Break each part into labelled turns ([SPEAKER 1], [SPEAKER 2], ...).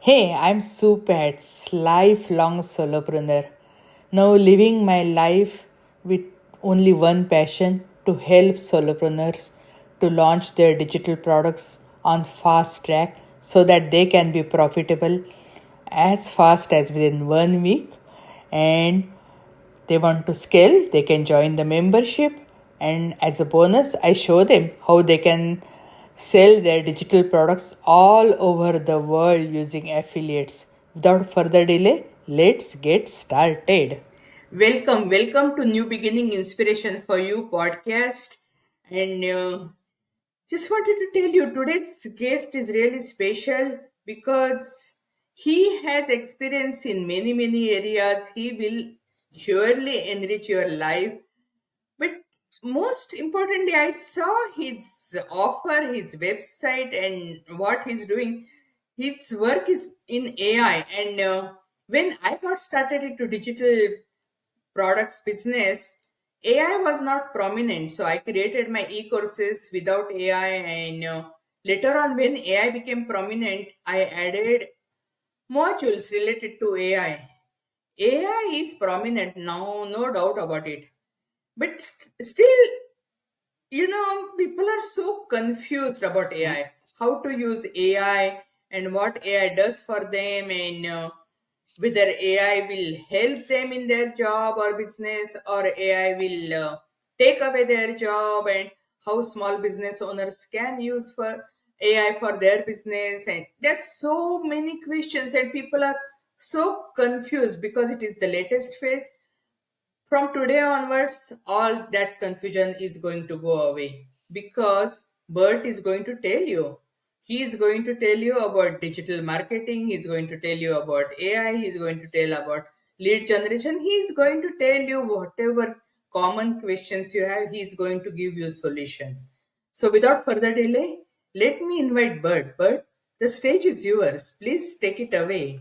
[SPEAKER 1] Hey, I'm Supats, lifelong solopreneur. Now living my life with only one passion to help solopreneurs to launch their digital products on fast track so that they can be profitable as fast as within 1 week, and they want to scale, they can join the membership. And as a bonus, I show them how they can sell their digital products all over the world using affiliates. Without further delay, let's get started. Welcome to New Beginning Inspiration for You podcast. And just wanted to tell you today's guest is really special because he has experience in many areas. He will surely enrich your life. But most importantly, I saw his offer, his website, and what he's doing. His work is in AI, and when I got started into digital products business, AI was not prominent. So I created my e-courses without AI, and later on, when AI became prominent, I added modules related to AI. AI is prominent now, no doubt about it. But still, people are so confused about AI, how to use AI and what AI does for them, and whether AI will help them in their job or business, or AI will take away their job, and how small business owners can use for AI for their business. And there's so many questions, and people are so confused because it is the latest phase. From today onwards, all that confusion is going to go away because Bert is going to tell you. He is going to tell you about digital marketing, he's going to tell you about AI, he's going to tell about lead generation, he's going to tell you whatever common questions you have, he's going to give you solutions. So, without further delay, let me invite Bert. Bert, the stage is yours. Please take it away.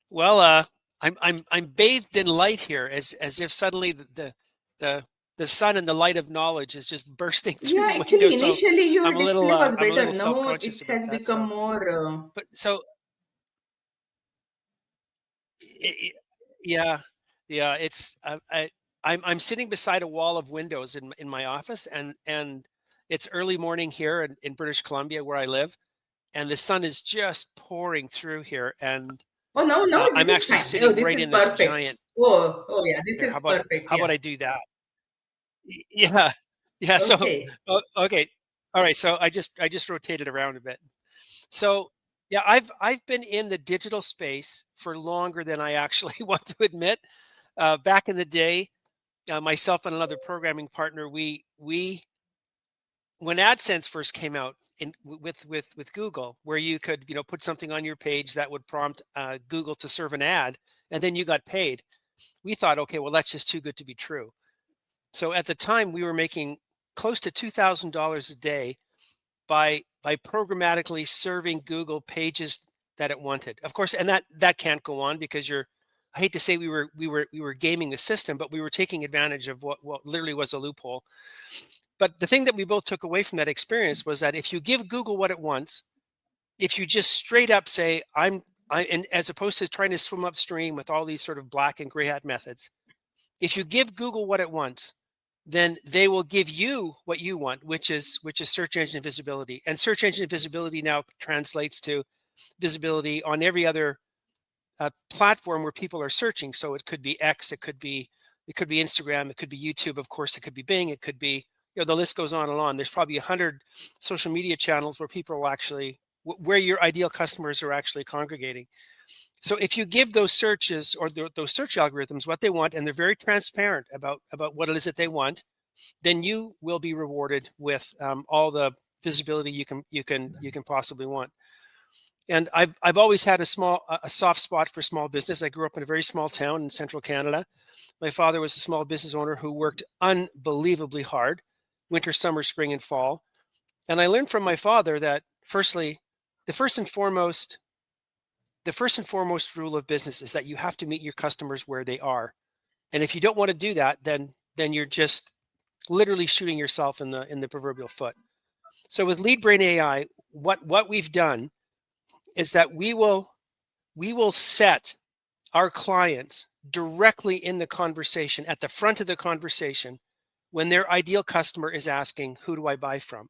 [SPEAKER 2] Well, I'm bathed in light here, as if suddenly the the sun and the light of knowledge is just bursting through
[SPEAKER 1] Yeah,
[SPEAKER 2] the window.
[SPEAKER 1] actually,
[SPEAKER 2] So
[SPEAKER 1] initially your
[SPEAKER 2] I'm a little
[SPEAKER 1] display was
[SPEAKER 2] I'm a
[SPEAKER 1] better.
[SPEAKER 2] little
[SPEAKER 1] Now
[SPEAKER 2] self-conscious
[SPEAKER 1] it
[SPEAKER 2] about
[SPEAKER 1] has
[SPEAKER 2] that.
[SPEAKER 1] become
[SPEAKER 2] So,
[SPEAKER 1] more.
[SPEAKER 2] but so i- i- yeah, yeah, it's I'm sitting beside a wall of windows in my office, and it's early morning here in British Columbia where I live, and the sun is just pouring through here, and
[SPEAKER 1] Oh, no, this
[SPEAKER 2] I'm
[SPEAKER 1] is
[SPEAKER 2] actually
[SPEAKER 1] fine. Oh,
[SPEAKER 2] sitting
[SPEAKER 1] this
[SPEAKER 2] right
[SPEAKER 1] is
[SPEAKER 2] in this
[SPEAKER 1] perfect.
[SPEAKER 2] giant
[SPEAKER 1] Oh, yeah, this
[SPEAKER 2] here.
[SPEAKER 1] is perfect.
[SPEAKER 2] How
[SPEAKER 1] Yeah.
[SPEAKER 2] about I do that? Yeah. Yeah, so
[SPEAKER 1] Okay.
[SPEAKER 2] okay. All right, so I just rotated around a bit. So, yeah, I've been in the digital space for longer than I actually want to admit. Back in the day, myself and another programming partner, we when AdSense first came out with Google, where you could, put something on your page that would prompt Google to serve an ad, and then you got paid. We thought, okay, well, that's just too good to be true. So at the time, we were making close to $2,000 a day by programmatically serving Google pages that it wanted. Of course, and that can't go on because you're. I hate to say we were gaming the system, but we were taking advantage of what literally was a loophole. But the thing that we both took away from that experience was that if you give Google what it wants, if you just straight up say and as opposed to trying to swim upstream with all these sort of black and gray hat methods, if you give Google what it wants, then they will give you what you want, which is search engine visibility. And search engine visibility now translates to visibility on every other platform where people are searching. So it could be X, it could be Instagram, it could be YouTube, of course, it could be Bing, it could be, the list goes on and on. There's probably 100 social media channels where people will actually where your ideal customers are actually congregating. So if you give those searches or those search algorithms what they want, and they're very transparent about what it is that they want, then you will be rewarded with all the visibility you can possibly want. And I've always had a soft spot for small business. I grew up in a very small town in central Canada. My father was a small business owner who worked unbelievably hard, winter, summer, spring, and fall. And I learned from my father that, firstly, the first and foremost the first and foremost rule of business is that you have to meet your customers where they are. And if you don't want to do that, then you're just literally shooting yourself in the proverbial foot. So with LeadBrain.ai, what we've done is that we will set our clients directly in the conversation, at the front of the conversation, when their ideal customer is asking, who do I buy from?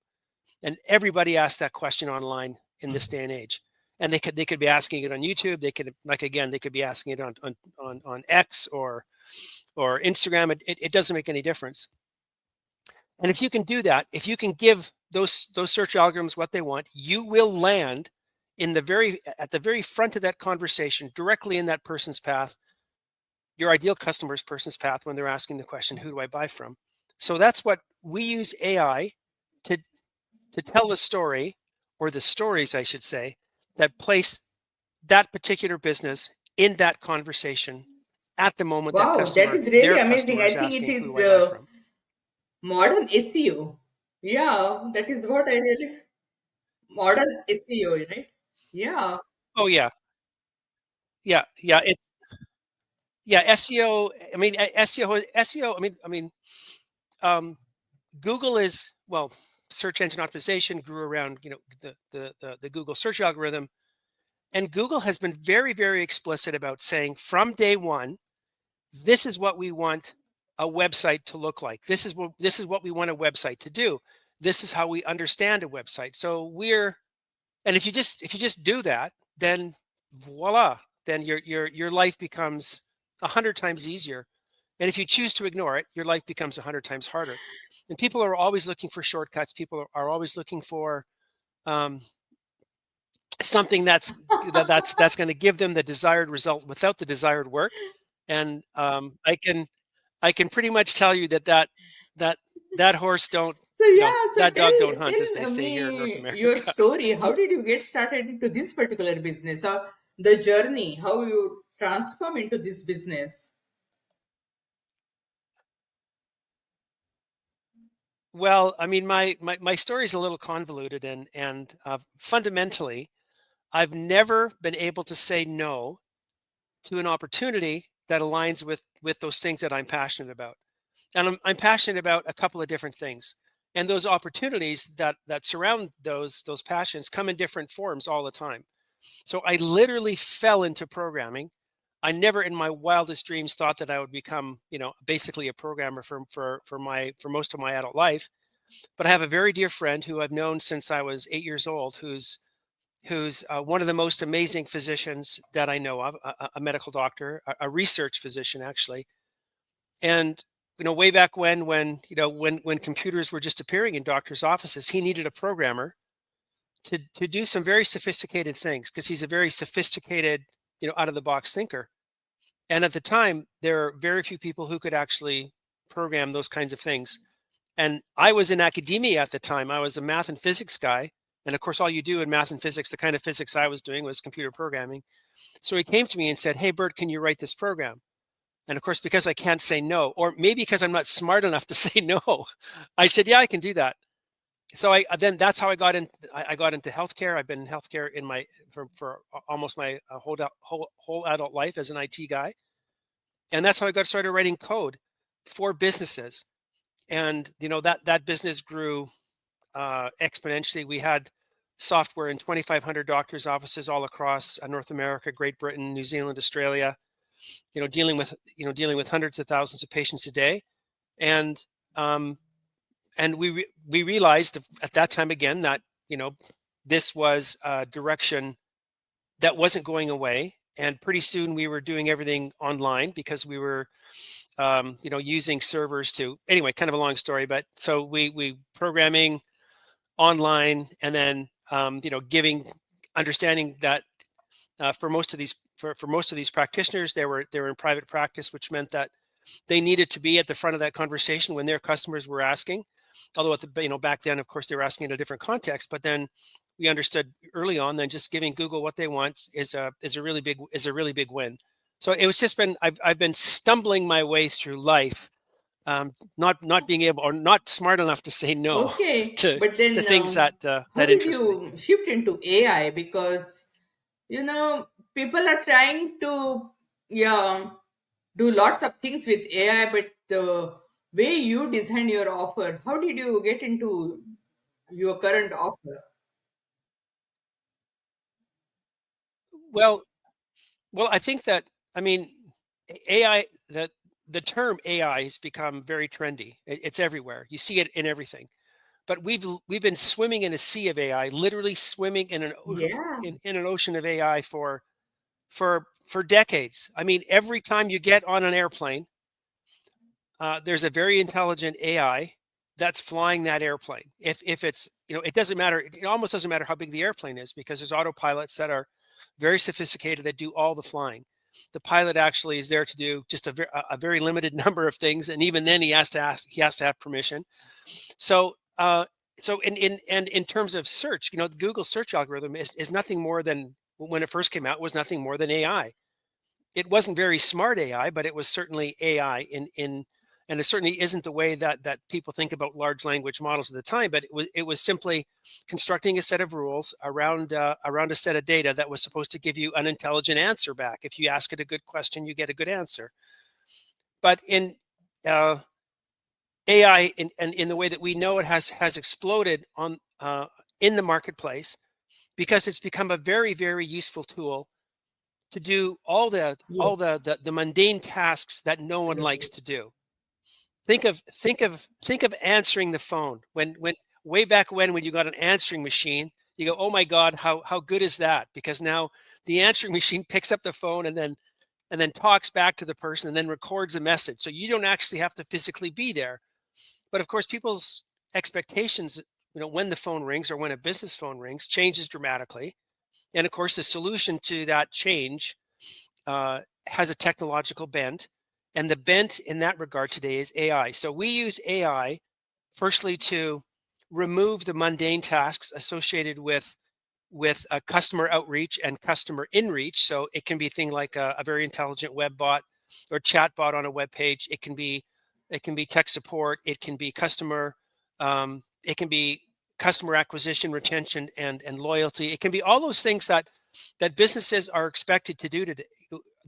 [SPEAKER 2] And everybody asks that question online in this day and age. And they could be asking it on YouTube. They could, like, again, they could be asking it on X or Instagram. It doesn't make any difference. And if you can do that, if you can give those search algorithms what they want, you will land at the very front of that conversation, directly in that person's path, your ideal customer's person's path, when they're asking the question, who do I buy from? So that's what we use AI to tell the story, or the stories, I should say, that place that particular business in that conversation at the moment that
[SPEAKER 3] Wow, that is really
[SPEAKER 2] their
[SPEAKER 3] amazing.
[SPEAKER 2] customer
[SPEAKER 3] I
[SPEAKER 2] is
[SPEAKER 3] think it
[SPEAKER 2] asking, who
[SPEAKER 3] is
[SPEAKER 2] do I buy from?
[SPEAKER 3] modern SEO. Yeah, that is what I really modern SEO, right? Yeah.
[SPEAKER 2] Oh yeah, yeah. It's yeah, SEO. I mean, SEO. Um, Google is, well, search engine optimization grew around, the Google search algorithm, and Google has been very, very explicit about saying from day one, this is what we want a website to look like. This is what we want a website to do. This is how we understand a website. So and if you just do that, then voila, then your life becomes 100 times easier. And if you choose to ignore it, your life becomes 100 times harder. And people are always looking for shortcuts. People are always looking for um, something that's going to give them the desired result without the desired work. And I can pretty much tell you that that horse don't,
[SPEAKER 3] So yeah, so
[SPEAKER 2] that dog don't hunt, as they
[SPEAKER 3] tell
[SPEAKER 2] say here in North
[SPEAKER 3] me your
[SPEAKER 2] America.
[SPEAKER 3] story. How did you get started into this particular business, or the journey? How you transform into this business?
[SPEAKER 2] Well, I mean, my story is a little convoluted, and fundamentally, I've never been able to say no to an opportunity that aligns with those things that I'm passionate about. And I'm passionate about a couple of different things. And those opportunities that surround those passions come in different forms all the time. So I literally fell into programming. I never in my wildest dreams thought that I would become, basically a programmer for most of my adult life. But I have a very dear friend who I've known since I was 8 years old, who's one of the most amazing physicians that I know of, a medical doctor, a research physician actually. And way back when computers were just appearing in doctors' offices, he needed a programmer to do some very sophisticated things, because he's a very sophisticated, out of the box thinker. And at the time, there are very few people who could actually program those kinds of things. And I was in academia at the time. I was a math and physics guy. And of course, all you do in math and physics, the kind of physics I was doing, was computer programming. So he came to me and said, "Hey, Bert, can you write this program?" And of course, because I can't say no, or maybe because I'm not smart enough to say no, I said, "Yeah, I can do that." So then that's how I got in. I got into healthcare. I've been in healthcare for almost my whole adult life as an IT guy, and that's how I got started writing code for businesses. And that business grew exponentially. We had software in 2,500 doctors' offices all across North America, Great Britain, New Zealand, Australia. Dealing with hundreds of thousands of patients a day, and um, we realized at that time again that this was a direction that wasn't going away. And pretty soon we were doing everything online, because we were using servers to, anyway, kind of a long story, but so we programming online, and then giving understanding that for most of these practitioners, they were in private practice, which meant that they needed to be at the front of that conversation when their customers were asking. Although back then, of course, they were asking in a different context. But then we understood early on that just giving Google what they want is a really big win. So it was just been I've been stumbling my way through life, not being able, or not smart enough to say no
[SPEAKER 3] Okay,
[SPEAKER 2] to
[SPEAKER 3] but then
[SPEAKER 2] things
[SPEAKER 3] how
[SPEAKER 2] that
[SPEAKER 3] did
[SPEAKER 2] interest me.
[SPEAKER 3] you shift into AI? Because you know people are trying to, yeah, do lots of things with AI, but the way you design your offer, how did you get into? your current offer?
[SPEAKER 2] Well, I think that, I mean, AI, the term AI has become very trendy. It's everywhere. You see it in everything. But we've been swimming in a sea of AI, literally swimming in
[SPEAKER 3] Yeah,
[SPEAKER 2] in an ocean of AI for decades. I mean, every time you get on an airplane, there's a very intelligent AI that's flying that airplane. If it's, it doesn't matter. It almost doesn't matter how big the airplane is, because there's autopilots that are very sophisticated that do all the flying. The pilot actually is there to do just a very limited number of things, and even then he has to have permission. So in terms of search, the Google search algorithm is nothing more than, when it first came out, was nothing more than AI. It wasn't very smart AI, but it was certainly AI and it certainly isn't the way that people think about large language models at the time. But it was simply constructing a set of rules around a set of data that was supposed to give you an intelligent answer back. If you ask it a good question, you get a good answer. But in AI, in the way that we know it, has exploded on in the marketplace, because it's become a very, very useful tool to do
[SPEAKER 3] yes,
[SPEAKER 2] the mundane tasks that no one likes
[SPEAKER 3] absolutely.
[SPEAKER 2] to do. Think of answering the phone. When way back when you got an answering machine, you go, oh my God, how good is that? Because now the answering machine picks up the phone and then talks back to the person and then records a message. So you don't actually have to physically be there. But of course, people's expectations, when the phone rings or when a business phone rings, changes dramatically. And of course, the solution to that change has a technological bent. And the bent in that regard today is AI. So we use AI, firstly, to remove the mundane tasks associated with a customer outreach and customer inreach. So it can be thing like a very intelligent web bot or chat bot on a web page. It can be tech support. It can be customer acquisition, retention, and loyalty. It can be all those things that businesses are expected to do today,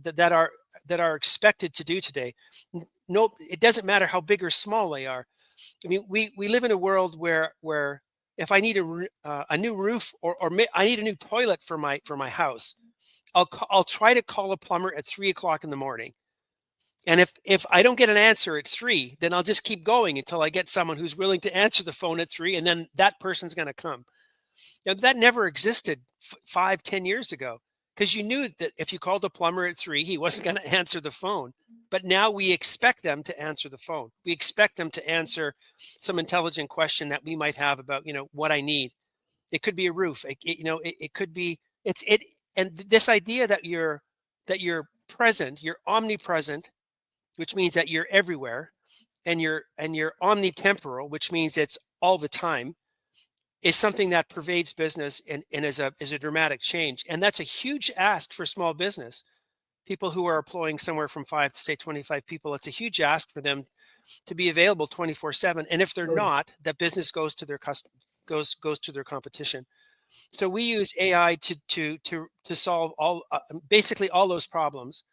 [SPEAKER 2] that are expected to do today. No, it doesn't matter how big or small they are. I mean, we live in a world where if I need a new roof, or I need a new toilet for my house, I'll try to call a plumber at 3 o'clock in the morning. And if I don't get an answer at 3, then I'll just keep going until I get someone who's willing to answer the phone at 3, and then that person's going to come. Now, that never existed 5, 10 years ago, because you knew that if you called a plumber at 3, he wasn't going to answer the phone. But now we expect them to answer the phone. We expect them to answer some intelligent question that we might have about, what I need. It could be a roof. It could be and this idea that you're present, you're omnipresent, which means that you're everywhere, and you're omnitemporal, which means it's all the time, is something that pervades business and is a dramatic change. And that's a huge ask for small business. People who are employing somewhere from 5 to say 25 people, it's a huge ask for them to be available 24/7. And if they're
[SPEAKER 3] Good.
[SPEAKER 2] not, that business goes to their goes to their competition. So we use AI to solve basically all those problems.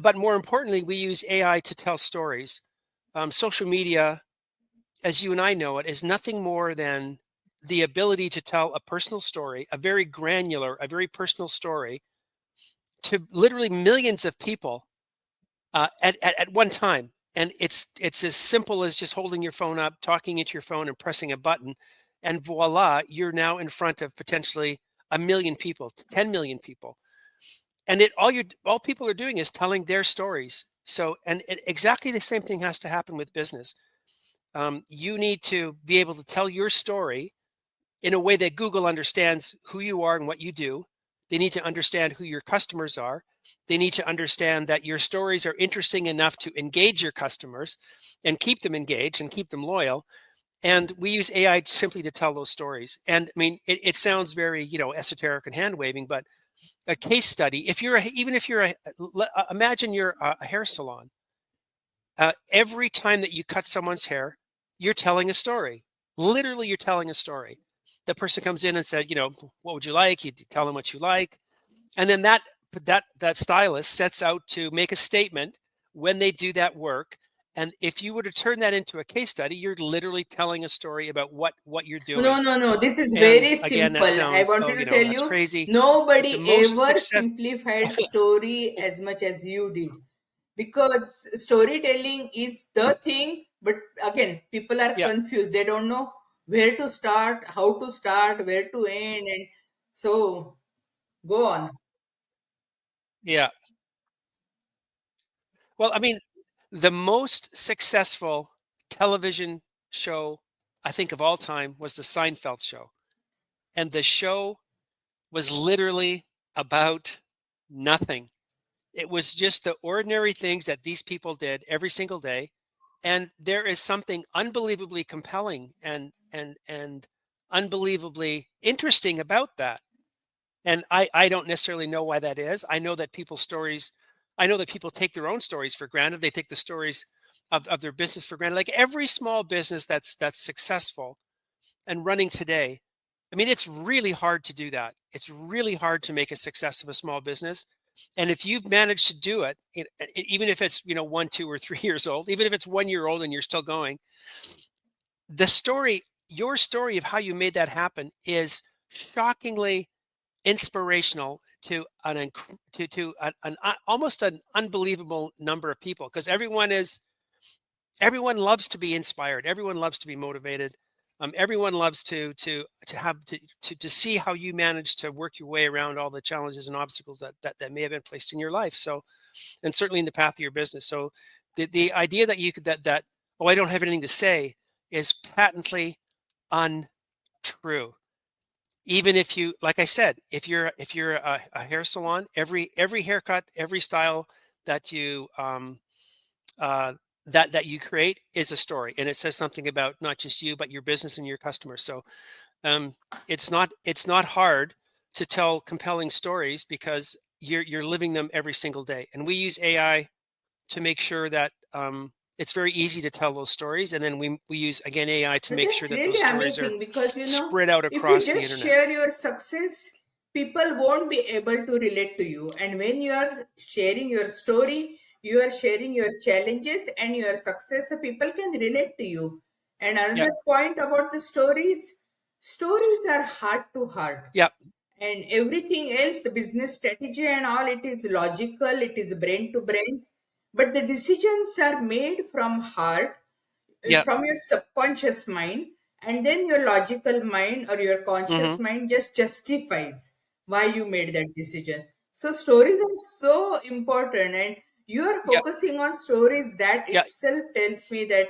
[SPEAKER 2] But more importantly, we use AI to tell stories. Social media, as you and I know it, is nothing more than the ability to tell a personal story, a very granular, a very personal story, to literally millions of people at one time. And it's as simple as just holding your phone up, talking into your phone, and pressing a button, and voila, you're now in front of potentially 1 million people, 10 million people. And all people are doing is telling their stories. So, and exactly the same thing has to happen with business. You need to be able to tell your story in a way that Google understands who you are and what you do. They need to understand who your customers are. They need to understand that your stories are interesting enough to engage your customers and keep them engaged and keep them loyal. And we use AI simply to tell those stories. And I mean, it sounds very, esoteric and hand waving, but a case study, even if you're imagine you're a hair salon. Every time that you cut someone's hair, you're telling a story. Literally, you're telling a story. The person comes in and said, what would you like? You tell them what you like, and then that stylist sets out to make a statement when they do that work, And if you were to turn that into a case study, you're literally telling a story about what you're
[SPEAKER 3] No,
[SPEAKER 2] doing.
[SPEAKER 3] no, no. This is
[SPEAKER 2] And
[SPEAKER 3] very
[SPEAKER 2] again, that
[SPEAKER 3] simple. I
[SPEAKER 2] sounds,
[SPEAKER 3] wanted
[SPEAKER 2] oh,
[SPEAKER 3] to tell
[SPEAKER 2] that's
[SPEAKER 3] you,
[SPEAKER 2] crazy. But the
[SPEAKER 3] nobody
[SPEAKER 2] most
[SPEAKER 3] ever
[SPEAKER 2] success,
[SPEAKER 3] simplified story as much as you did. Because storytelling is the thing, but again, people are
[SPEAKER 2] yeah,
[SPEAKER 3] confused. They don't know where to start, how to start, where to end, and so go on.
[SPEAKER 2] yeah. Well, I mean, the most successful television show I think of all time was the Seinfeld show. And the show was literally about nothing. It was just the ordinary things that these people did every single day. And there is something unbelievably compelling and unbelievably interesting about that. And I don't necessarily know why that is. I know that people take their own stories for granted. They take the stories of their business for granted. Like every small business that's successful and running today, I mean, it's really hard to do that. It's really hard to make a success of a small business. And if you've managed to do it, even if it's 1, 2, or 3 years old, even if it's 1 year old and you're still going, the story, your story of how you made that happen is shockingly inspirational to almost an unbelievable number of people, because everyone loves to be inspired, everyone loves to be motivated, everyone loves to see how you manage to work your way around all the challenges and obstacles that may have been placed in your life, so, and certainly in the path of your business. So the idea that you could that oh, I don't have anything to say is patently untrue. Even if you, like I said, if you're a hair salon, every haircut, every style that you uh, that you create is a story, and it says something about not just you but your business and your customers. So um, it's not hard to tell compelling stories because you're living them every single day. And we use AI to make sure that it's very easy to tell those stories, and then we use again AI to
[SPEAKER 3] So
[SPEAKER 2] make sure
[SPEAKER 3] that's
[SPEAKER 2] that those
[SPEAKER 3] really
[SPEAKER 2] stories are
[SPEAKER 3] amazing because
[SPEAKER 2] spread out
[SPEAKER 3] if you
[SPEAKER 2] across the
[SPEAKER 3] just
[SPEAKER 2] internet.
[SPEAKER 3] share your success, people won't be able to relate to you. And when you are sharing your story, you are sharing your challenges and your success, so people can relate to you. And
[SPEAKER 2] Yeah,
[SPEAKER 3] another point about the stories, stories are heart to heart.
[SPEAKER 2] yeah,
[SPEAKER 3] And everything else, the business strategy and all, it is logical, it is brain to brain. But the decisions are made from heart,
[SPEAKER 2] yeah.
[SPEAKER 3] from your subconscious mind, and then your logical mind or your
[SPEAKER 2] Hmm.
[SPEAKER 3] conscious mind just justifies why you made that decision. So stories are so important, and you are
[SPEAKER 2] Yeah,
[SPEAKER 3] focusing on stories. That
[SPEAKER 2] yeah,
[SPEAKER 3] itself tells me that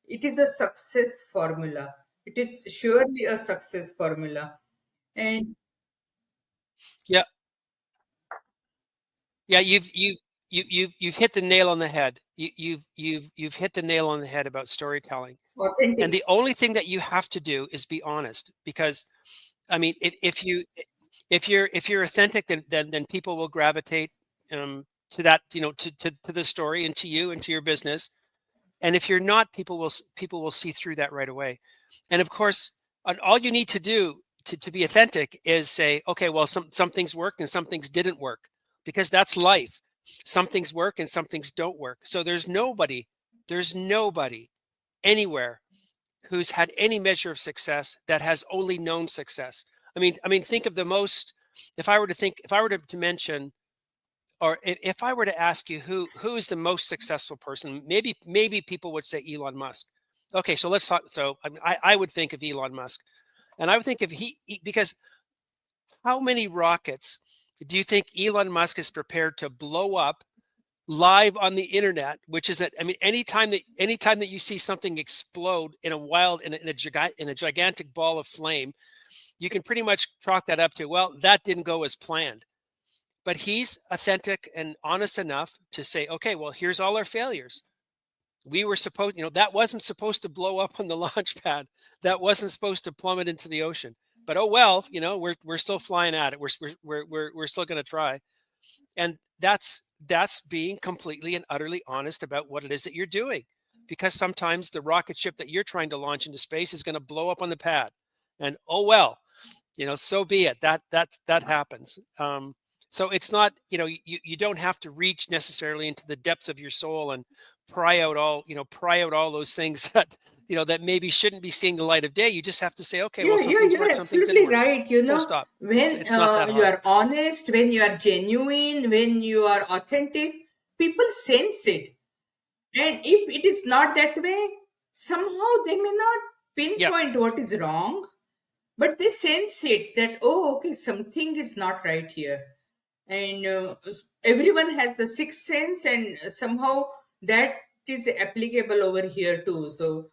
[SPEAKER 3] it is a success formula. It is surely a success formula. And
[SPEAKER 2] yeah, yeah. You've hit the nail on the head. You've hit the nail on the head about storytelling. And
[SPEAKER 3] authentic.
[SPEAKER 2] the only thing that you have to do is be honest, because I mean, if you're authentic, then people will gravitate to that, to the story and to you and to your business. And if you're not, people will see through that right away. And of course, all you need to do to be authentic is say, okay, well, some things worked and some things didn't work, because that's life. Some things work and some things don't work. So there's nobody anywhere who's had any measure of success that has only known success. I mean, think of the most. If I were to mention, or if I were to ask you who is the most successful person, maybe people would say Elon Musk. Okay, so let's talk. So I would think of Elon Musk, and I would think of because how many rockets do you think Elon Musk is prepared to blow up live on the internet? Which is that, I mean, anytime that you see something explode in a wild in a gigantic ball of flame, you can pretty much chalk that up to, well, that didn't go as planned. But he's authentic and honest enough to say, okay, well, here's all our failures. We were supposed, that wasn't supposed to blow up on the launch pad. That wasn't supposed to plummet into the ocean. But oh well, we're still flying at it. We're still going to try. And that's being completely and utterly honest about what it is that you're doing. Because sometimes the rocket ship that you're trying to launch into space is going to blow up on the pad. And oh well, so be it. That happens. So it's not, you don't have to reach necessarily into the depths of your soul and pry out all those things that that maybe shouldn't be seeing the light of day. You just have to say, okay, well, some things
[SPEAKER 3] You're
[SPEAKER 2] work, some things didn't
[SPEAKER 3] absolutely
[SPEAKER 2] work.
[SPEAKER 3] right.
[SPEAKER 2] Full stop.
[SPEAKER 3] When
[SPEAKER 2] It's not that
[SPEAKER 3] you
[SPEAKER 2] hard.
[SPEAKER 3] are honest, when you are genuine, when you are authentic, people sense it. And if it is not that way, somehow they may not
[SPEAKER 2] Yeah.
[SPEAKER 3] pinpoint what is wrong, but they sense it that, oh, okay, something is not right here. And everyone has a sixth sense, and somehow that is applicable over here too. So,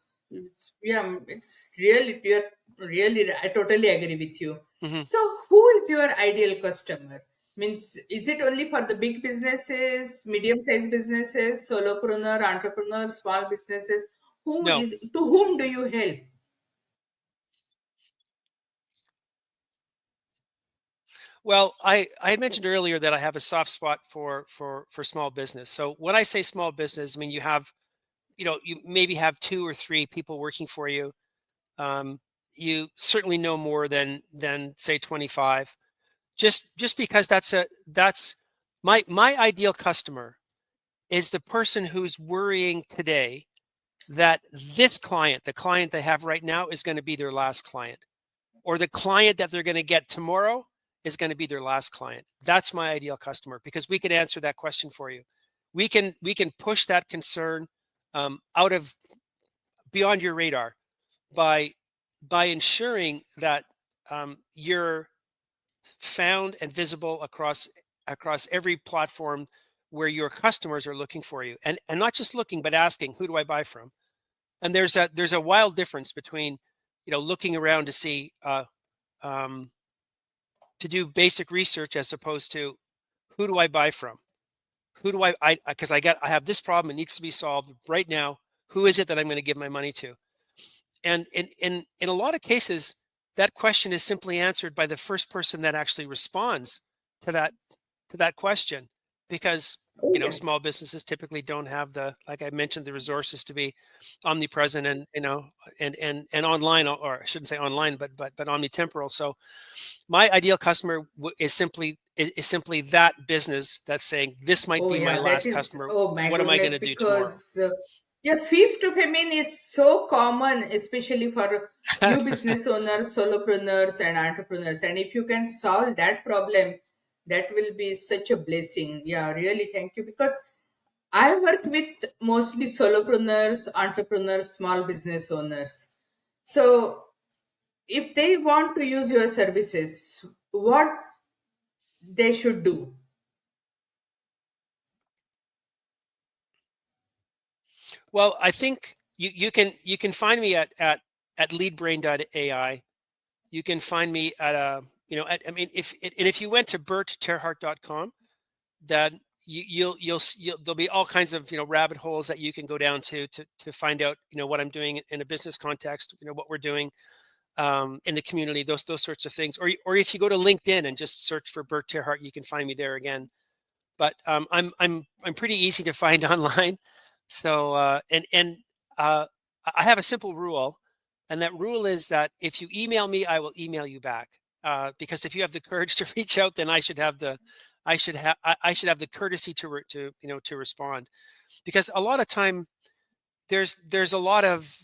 [SPEAKER 3] yeah, it's really, you're really, I totally agree with you.
[SPEAKER 2] Hmm.
[SPEAKER 3] So, who is your ideal customer? Means, is it only for the big businesses, medium-sized businesses, solopreneur, entrepreneur, small businesses?
[SPEAKER 2] No.
[SPEAKER 3] To whom do you help?
[SPEAKER 2] Well, I had mentioned earlier that I have a soft spot for small business. So when I say small business, I mean you maybe have 2 or 3 people working for you. Um, you certainly know more than say 25. Just because that's my ideal customer is the person who's worrying today that this client, the client they have right now, is going to be their last client, or the client that they're going to get tomorrow is going to be their last client. That's my ideal customer, because we can answer that question for you. We can push that concern out of beyond your radar by ensuring that you're found and visible across every platform where your customers are looking for you, and not just looking but asking, who do I buy from? And there's a wild difference between looking around to see um, to do basic research, as opposed to, who do I buy from? Who do I because I have this problem, it needs to be solved right now. Who is it that I'm going to give my money to? And in a lot of cases, that question is simply answered by the first person that actually responds to that question, because
[SPEAKER 3] Oh, yeah.
[SPEAKER 2] small businesses typically don't have, the like I mentioned, the resources to be omnipresent, and and online, or I shouldn't say online, but omnitemporal. So my ideal customer is simply that business that's saying, this might
[SPEAKER 3] Oh
[SPEAKER 2] be my
[SPEAKER 3] yeah, that
[SPEAKER 2] last
[SPEAKER 3] is,
[SPEAKER 2] customer.
[SPEAKER 3] oh my
[SPEAKER 2] What am I going
[SPEAKER 3] goodness,
[SPEAKER 2] to do tomorrow?
[SPEAKER 3] because yeah, feast of famine, it's so common, especially for you business owners, solopreneurs, and entrepreneurs. And if you can solve that problem, that will be such a blessing. Yeah, really, thank you. Because I work with mostly solopreneurs, entrepreneurs, small business owners. So if they want to use your services, what they should do?
[SPEAKER 2] Well, I think you can find me at LeadBrain.ai. You can find me at I mean, if you went to BertTerHart.com, that there'll be all kinds of rabbit holes that you can go down to find out what I'm doing in a business context, what we're doing in the community, those sorts of things. Or if you go to LinkedIn and just search for Bert TerHart, you can find me there again. But I'm pretty easy to find online. So uh, I have a simple rule, and that rule is that if you email me, I will email you back. Because if you have the courage to reach out, then I should have the courtesy to respond. Because a lot of time there's a lot of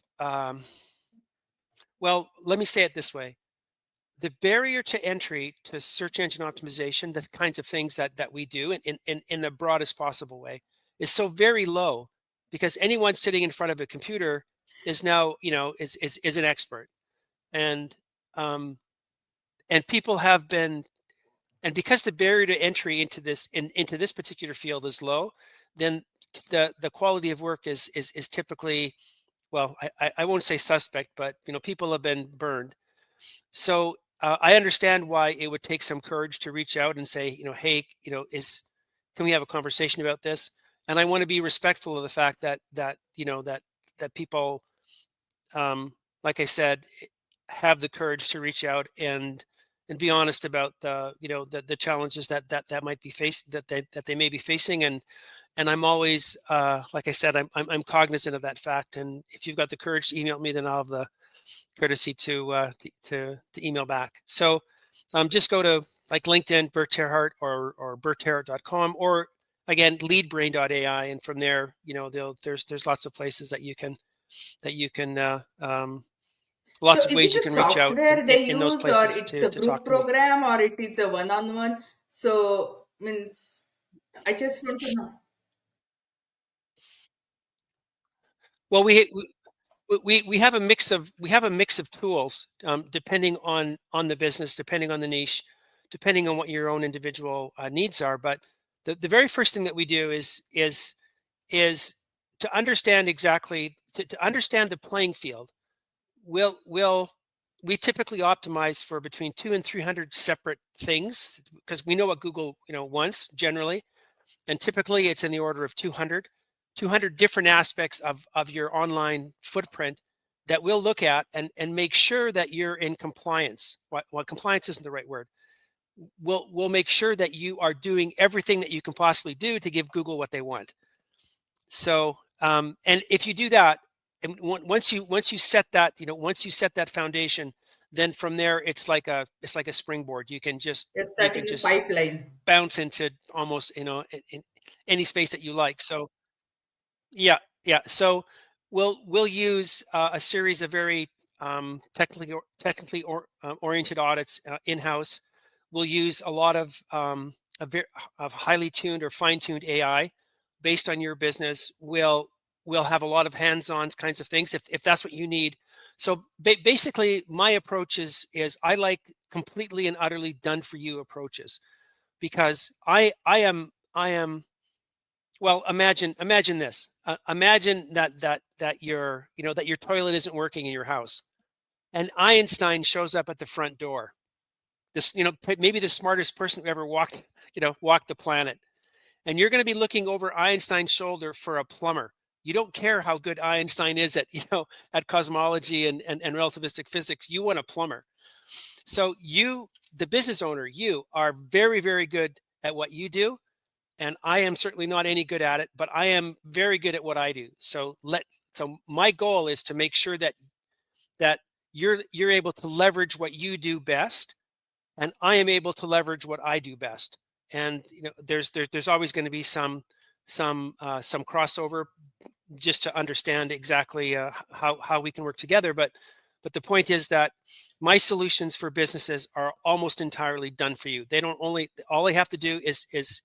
[SPEAKER 2] well, let me say it this way: the barrier to entry to search engine optimization, the kinds of things that we do in the broadest possible way, is so very low, because anyone sitting in front of a computer is now is an expert. And um, people have been, and because the barrier to entry into this particular field is low, then the quality of work is typically, well, I won't say suspect, but people have been burned. So I understand why it would take some courage to reach out and say, hey, is can we have a conversation about this? And I want to be respectful of the fact that people, um, like I said, have the courage to reach out and be honest about the challenges that might be faced, that they may be facing. And I'm always, like I said, I'm cognizant of that fact. And if you've got the courage to email me, then I'll have the courtesy to email back. So just go to like LinkedIn, Bert TerHart, or BertTerHart.com, or again, LeadBrain.ai, and from there, there's lots of places that you can lots
[SPEAKER 3] So
[SPEAKER 2] of
[SPEAKER 3] is
[SPEAKER 2] ways
[SPEAKER 3] it
[SPEAKER 2] you
[SPEAKER 3] a
[SPEAKER 2] can reach out
[SPEAKER 3] software they
[SPEAKER 2] in those
[SPEAKER 3] use, or
[SPEAKER 2] places
[SPEAKER 3] it's a
[SPEAKER 2] to talk
[SPEAKER 3] group
[SPEAKER 2] to me.
[SPEAKER 3] program, or it is a one-on-one? So means I just want to know.
[SPEAKER 2] Well, we have a mix of tools, depending on the business, depending on the niche, depending on what your own individual needs are. But the very first thing that we do is to understand exactly, to understand the playing field. We'll we typically optimize for between 200 and 300 separate things, because we know what Google wants generally, and typically it's in the order of 200 different aspects of your online footprint that we'll look at and make sure that you're in compliance. Well, compliance isn't the right word. We'll make sure that you are doing everything that you can possibly do to give Google what they want. So, and if you do that, and once you set that, once you set that foundation, then from there it's like a springboard.
[SPEAKER 3] You're
[SPEAKER 2] You can
[SPEAKER 3] starting a
[SPEAKER 2] just
[SPEAKER 3] pipeline.
[SPEAKER 2] bounce into almost in any space that you like. So yeah, yeah. So we'll use a series of very technically oriented audits in house. We'll use a lot of highly tuned or fine tuned AI based on your business. We'll have a lot of hands on kinds of things if that's what you need. So basically, my approach is I like completely and utterly done for you approaches, because I am well, imagine this. Imagine that your toilet isn't working in your house, and Einstein shows up at the front door. This, maybe the smartest person who ever walked the planet, and you're going to be looking over Einstein's shoulder for a plumber. You don't care how good Einstein is at at cosmology and relativistic physics. You want a plumber. So you, the business owner, you are very, very good at what you do, and I am certainly not any good at it, but I am very good at what I do. So my goal is to make sure that you're able to leverage what you do best, and I am able to leverage what I do best. And there's always going to be some crossover, just to understand exactly how we can work together. But the point is that my solutions for businesses are almost entirely done for you. They don't only all they have to do is get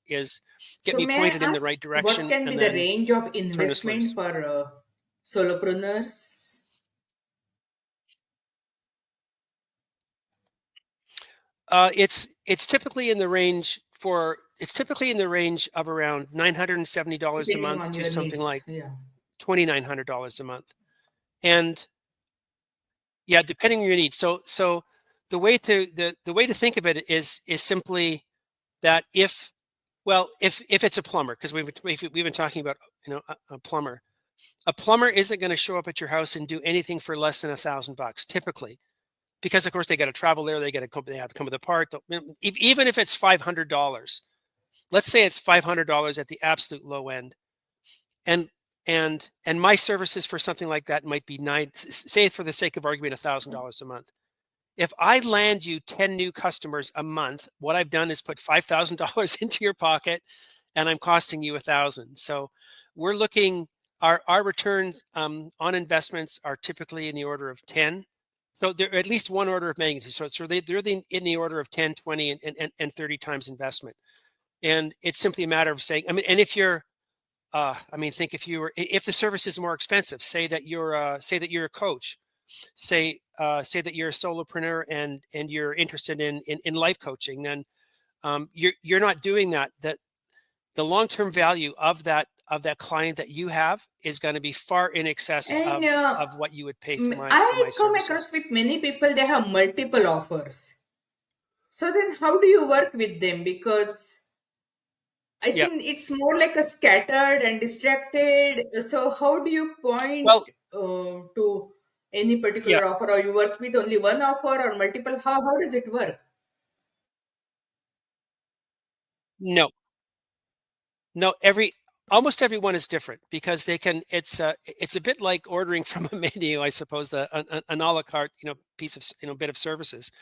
[SPEAKER 3] So
[SPEAKER 2] me
[SPEAKER 3] may I
[SPEAKER 2] pointed in the
[SPEAKER 3] ask
[SPEAKER 2] right
[SPEAKER 3] what
[SPEAKER 2] direction
[SPEAKER 3] can be
[SPEAKER 2] and
[SPEAKER 3] the
[SPEAKER 2] then
[SPEAKER 3] range of
[SPEAKER 2] turn us
[SPEAKER 3] investment
[SPEAKER 2] loose.
[SPEAKER 3] for solopreneurs?
[SPEAKER 2] It's typically in the range of around $970 a
[SPEAKER 3] Depending
[SPEAKER 2] month
[SPEAKER 3] on
[SPEAKER 2] to
[SPEAKER 3] your
[SPEAKER 2] something
[SPEAKER 3] needs.
[SPEAKER 2] like
[SPEAKER 3] Yeah.
[SPEAKER 2] $2,900 a month. And yeah, depending on your needs. So the way to think of it is simply that if it's a plumber, because we've been talking about a plumber. A plumber isn't going to show up at your house and do anything for less than $1,000 typically, because of course they got to travel there, they have to come with a part. Even if it's $500, let's say it's $500 at the absolute low end, and and my services for something like that might be say for the sake of argument, $1,000 a month. If I land you 10 new customers a month, what I've done is put $5,000 into your pocket, and I'm costing you 1,000. So we're looking, our returns on investments are typically in the order of 10. So they're at least one order of magnitude. So they're in the order of 10, 20, and 30 times investment. And it's simply a matter of saying, I mean, and if you're, think if the service is more expensive, say that you're a coach, say that you're a solopreneur and you're interested in life coaching, then you're not doing that. That the long-term value of that client that you have is going to be far in excess
[SPEAKER 3] And
[SPEAKER 2] of what you would pay for my
[SPEAKER 3] I come
[SPEAKER 2] services.
[SPEAKER 3] across with many people, they have multiple offers. So then how do you work with them? Because I
[SPEAKER 2] Yeah.
[SPEAKER 3] think it's more like a scattered and distracted. So how do you point
[SPEAKER 2] Well,
[SPEAKER 3] to any
[SPEAKER 2] yeah.
[SPEAKER 3] particular offer, or you work with only one offer or multiple? How does it work?
[SPEAKER 2] No. No. Almost everyone is different, because they can. It's a bit like ordering from a menu, I suppose. An a la carte, piece of bit of services.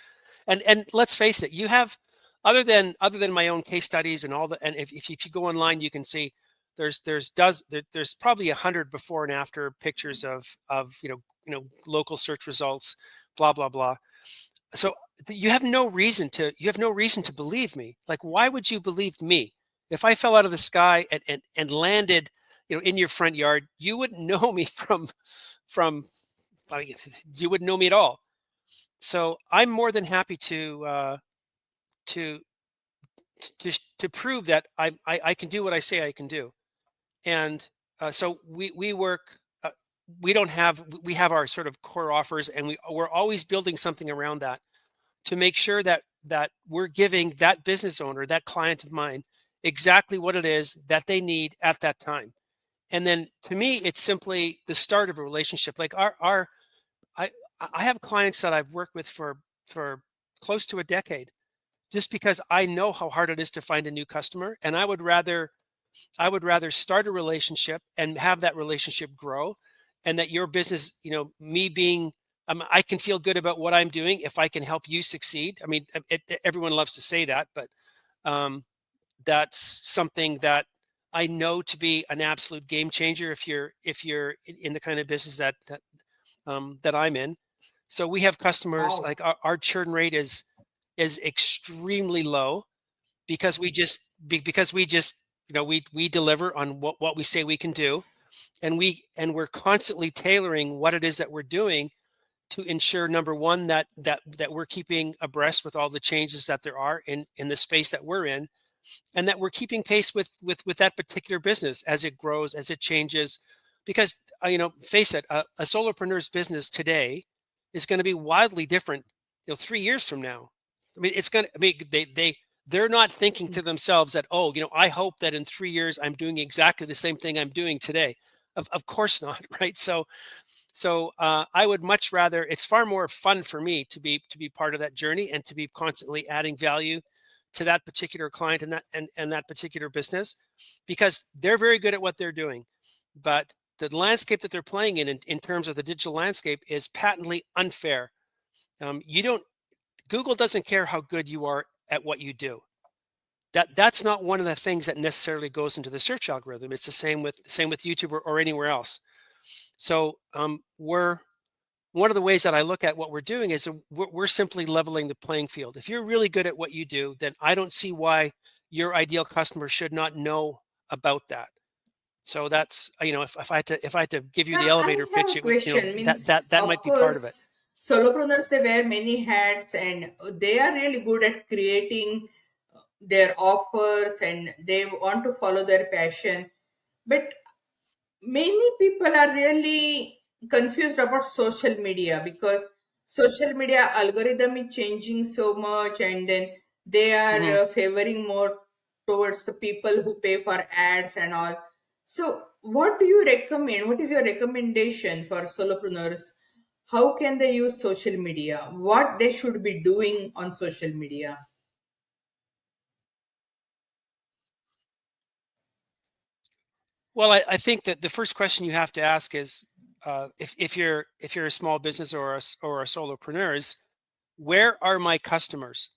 [SPEAKER 2] And let's face it, you have other than my own case studies and all the, and if you go online, you can see there's probably 100 before and after pictures of local search results, blah blah blah. So you have no reason to believe me. Like, why would you believe me? If I fell out of the sky and landed in your front yard, you wouldn't know me from I mean, you wouldn't know me at all. So I'm more than happy to to prove that I can do what I say I can do. And so we work. We have our sort of core offers, and we're always building something around that to make sure that we're giving that business owner, that client of mine, exactly what it is that they need at that time. And then to me, it's simply the start of a relationship. Like our I I have clients that I've worked with for close to a decade, just because I know how hard it is to find a new customer, and I would rather start a relationship and have that relationship grow, and that your business, me being, I can feel good about what I'm doing if I can help you succeed. I mean, everyone loves to say that, but um, that's something that I know to be an absolute game changer if you're in the kind of business that I'm in. So we have customers,
[SPEAKER 3] Wow.
[SPEAKER 2] like our churn rate is extremely low, because we just we deliver on what we say we can do, and we're constantly tailoring what it is that we're doing to ensure, number one, that we're keeping abreast with all the changes that there are in the space that we're in, and that we're keeping pace with that particular business as it grows, as it changes. Because face it, a solopreneur's business today is going to be wildly different 3 years from now. I mean, it's going to, they're not thinking to themselves that, oh, I hope that in 3 years I'm doing exactly the same thing I'm doing today. Of course not. Right. So I would much rather, it's far more fun for me to be part of that journey, and to be constantly adding value to that particular client and that particular business, because they're very good at what they're doing. But the landscape that they're playing in terms of the digital landscape is patently unfair. You don't Google doesn't care how good you are at what you do. That's not one of the things that necessarily goes into the search algorithm. It's the same with YouTube or anywhere else. So we're one of the ways that I look at what we're doing is that we're simply leveling the playing field. If you're really good at what you do, then I don't see why your ideal customer should not know about that. So that's, if I had to give you
[SPEAKER 3] Now,
[SPEAKER 2] the elevator
[SPEAKER 3] I have
[SPEAKER 2] pitch,
[SPEAKER 3] a
[SPEAKER 2] it would,
[SPEAKER 3] question.
[SPEAKER 2] that
[SPEAKER 3] Of
[SPEAKER 2] might be part of it.
[SPEAKER 3] course, solopreneurs, they wear many hats and they are really good at creating their offers and they want to follow their passion. But many people are really confused about social media because social media algorithm is changing so much, and then they
[SPEAKER 2] hmm
[SPEAKER 3] are favoring more towards the people who pay for ads and all. So what do you recommend? What is your recommendation for solopreneurs? How can they use social media? What they should be doing on social media?
[SPEAKER 2] Well, I think that the first question you have to ask is, if you're a small business or a solopreneur, is, where are my customers?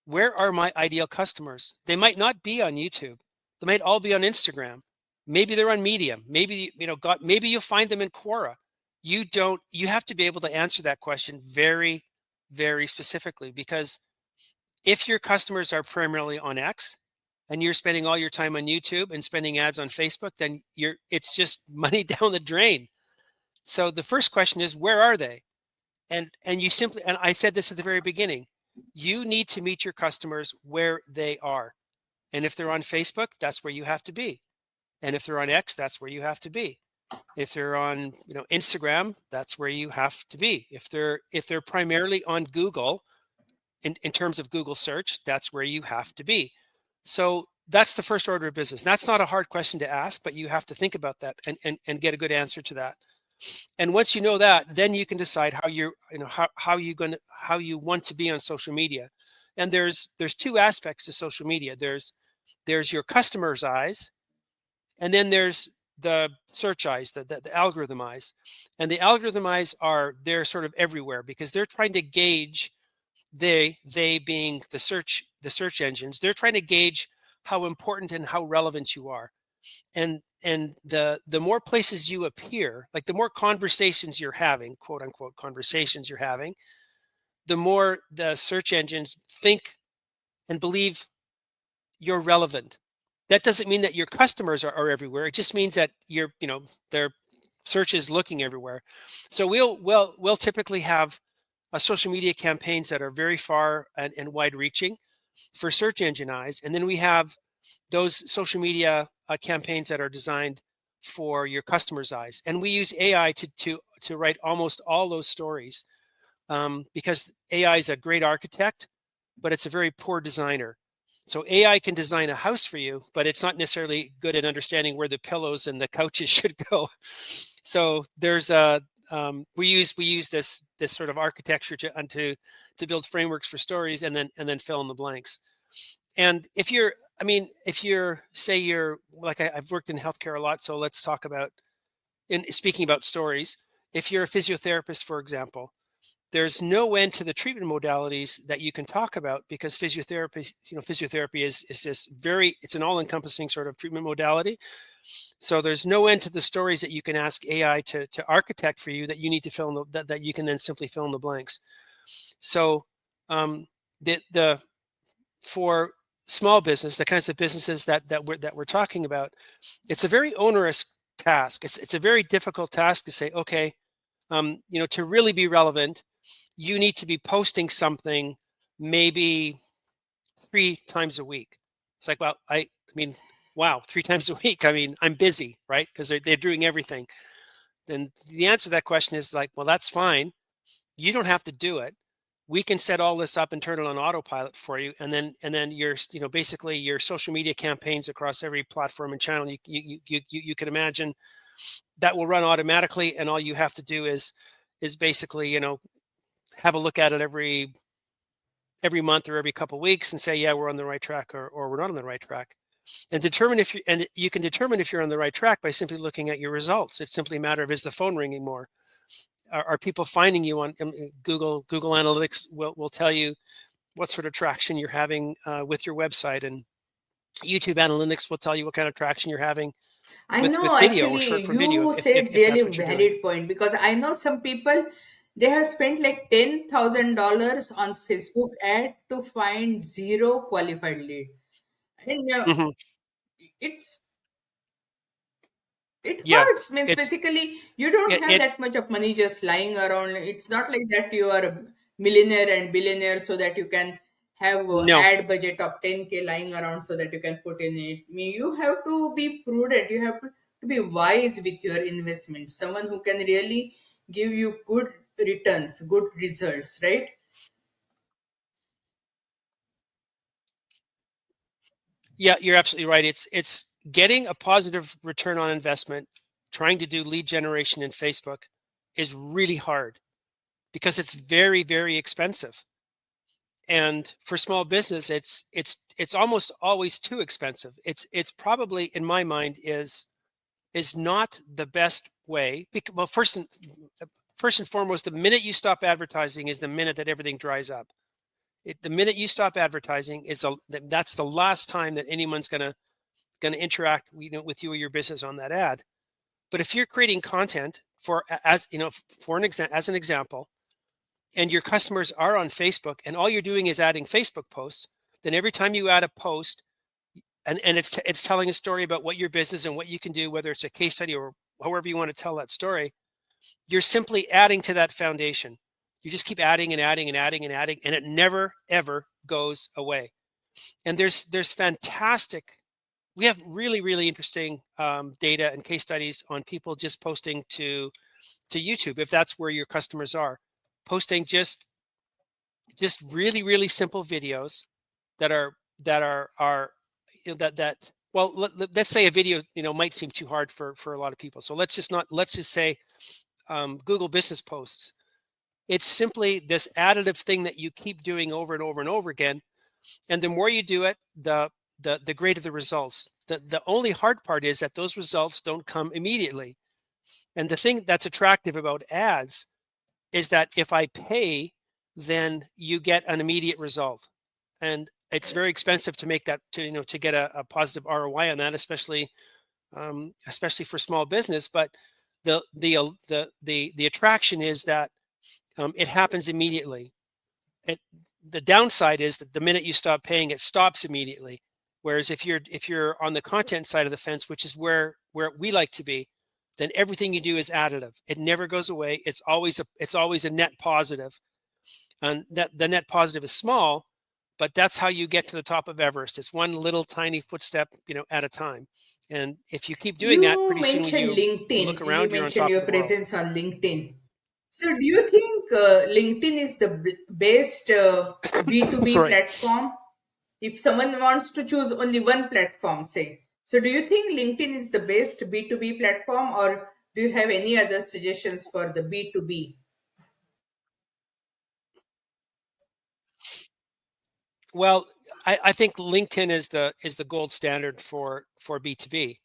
[SPEAKER 2] Where are my ideal customers? They might not be on YouTube. They might all be on Instagram. Maybe they're on Medium. Maybe, maybe you'll find them in Quora. You have to be able to answer that question very, very specifically, because if your customers are primarily on X and you're spending all your time on YouTube and spending ads on Facebook, then it's just money down the drain. So the first question is, where are they? And you simply, and I said this at the very beginning, you need to meet your customers where they are. And if they're on Facebook, that's where you have to be. And if they're on X, that's where you have to be. If they're on, Instagram, that's where you have to be. If they're primarily on Google, in terms of Google search, that's where you have to be. So that's the first order of business. That's not a hard question to ask, but you have to think about that and get a good answer to that. And once you know that, then you can decide how you want to be on social media. And there's two aspects to social media. There's your customer's eyes, and then there's the search eyes, the algorithm eyes. And the algorithm eyes they're sort of everywhere, because they're trying to gauge they being the search engines, they're trying to gauge how important and how relevant you are. And the more places you appear, like the more conversations you're having, quote unquote conversations you're having, the more the search engines think and believe you're relevant. That doesn't mean that your customers are everywhere. It just means that their search is looking everywhere. So we'll typically have social media campaigns that are very far and wide reaching for search engine eyes. And then we have those social media campaigns that are designed for your customers' eyes. And we use AI to write almost all those stories, because AI is a great architect, but it's a very poor designer. So AI can design a house for you, but it's not necessarily good at understanding where the pillows and the couches should go. So there's a we use this sort of architecture to build frameworks for stories, and then fill in the blanks. And if you're say you're like, I've worked in healthcare a lot, so let's talk about, in speaking about stories, if you're a physiotherapist, for example, there's no end to the treatment modalities that you can talk about, because physiotherapy is this it's an all-encompassing sort of treatment modality. So there's no end to the stories that you can ask AI to architect for you, that you need to fill in that you can then simply fill in the blanks. So the for small business, the kinds of businesses that we're talking about, it's a very onerous task. It's a very difficult task to say, okay, to really be relevant, you need to be posting something maybe 3 times a week. It's like, well, I mean, wow, 3 times a week. I mean, I'm busy, right? Because they're doing everything. Then the answer to that question is like, well, that's fine. You don't have to do it. We can set all this up and turn it on autopilot for you, and then your basically your social media campaigns across every platform and channel you can imagine, that will run automatically, and all you have to do is basically have a look at it every month or every couple of weeks and say, yeah, we're on the right track, or we're not on the right track. And you can determine if you're on the right track by simply looking at your results. It's simply a matter of, is the phone ringing more? Are people finding you on Google Analytics will tell you what sort of traction you're having with your website, and YouTube Analytics will tell you what kind of traction you're having
[SPEAKER 3] I
[SPEAKER 2] with
[SPEAKER 3] know,
[SPEAKER 2] video or
[SPEAKER 3] actually,
[SPEAKER 2] short form video,
[SPEAKER 3] you said
[SPEAKER 2] if
[SPEAKER 3] really
[SPEAKER 2] that's what you're doing.
[SPEAKER 3] valid point, because I know some people, they have spent like $10,000 on Facebook ad to find zero qualified lead. And
[SPEAKER 2] Hmm.
[SPEAKER 3] it's it
[SPEAKER 2] Yeah,
[SPEAKER 3] hurts. Means
[SPEAKER 2] it's
[SPEAKER 3] basically you don't have
[SPEAKER 2] it
[SPEAKER 3] that much of money just lying around. It's not like that you are a millionaire and billionaire so that you can have a
[SPEAKER 2] no.
[SPEAKER 3] ad budget of 10K lying around so that you can put in it. I mean, you have to be prudent. You have to be wise with your investment. Someone who can really give you good returns, good results, right?
[SPEAKER 2] Yeah, you're absolutely right. It's getting a positive return on investment. Trying to do lead generation in Facebook is really hard, because it's very, very expensive. And for small business, it's almost always too expensive. It's probably, in my mind, is not the best way. Well, first and foremost, the minute you stop advertising is the minute that everything dries up. The minute you stop advertising that's the last time that anyone's going to interact with you or your business on that ad. But if you're creating content as an example, and your customers are on Facebook, and all you're doing is adding Facebook posts, then every time you add a post, and it's telling a story about what your business and what you can do, whether it's a case study or however you want to tell that story, you're simply adding to that foundation. You just keep adding and adding and adding and adding, and it never ever goes away. And there's fantastic, we have really, really interesting data and case studies on people just posting to YouTube, if that's where your customers are, posting just really, really simple videos that are that well, let's say a video might seem too hard for a lot of people. So let's just say Google business posts. It's simply this additive thing that you keep doing over and over and over again, and the more you do it, the greater the results. The only hard part is that those results don't come immediately. And the thing that's attractive about ads is that if I pay then you get an immediate result. And it's very expensive to make that, to get a positive ROI on that, especially for small business. But the attraction is that it happens immediately. The downside is that the minute you stop paying, it stops immediately. Whereas if you're on the content side of the fence, which is where we like to be, then everything you do is additive. It never goes away. It's always a net positive, and that the net positive is small, but that's how you get to the top of Everest. It's one little tiny footstep, at a time. And if you keep doing that,
[SPEAKER 3] You
[SPEAKER 2] pretty soon when
[SPEAKER 3] mentioned
[SPEAKER 2] you look
[SPEAKER 3] LinkedIn. You
[SPEAKER 2] around, you're on
[SPEAKER 3] mentioned
[SPEAKER 2] top of
[SPEAKER 3] your
[SPEAKER 2] the world.
[SPEAKER 3] presence on LinkedIn. So, do you think LinkedIn is the best B2B
[SPEAKER 2] Sorry.
[SPEAKER 3] platform? If someone wants to choose only one platform, say. So, do you think LinkedIn is the best B2B platform, or do you have any other suggestions for the B2B?
[SPEAKER 2] Well, I think LinkedIn is the gold standard for B2B.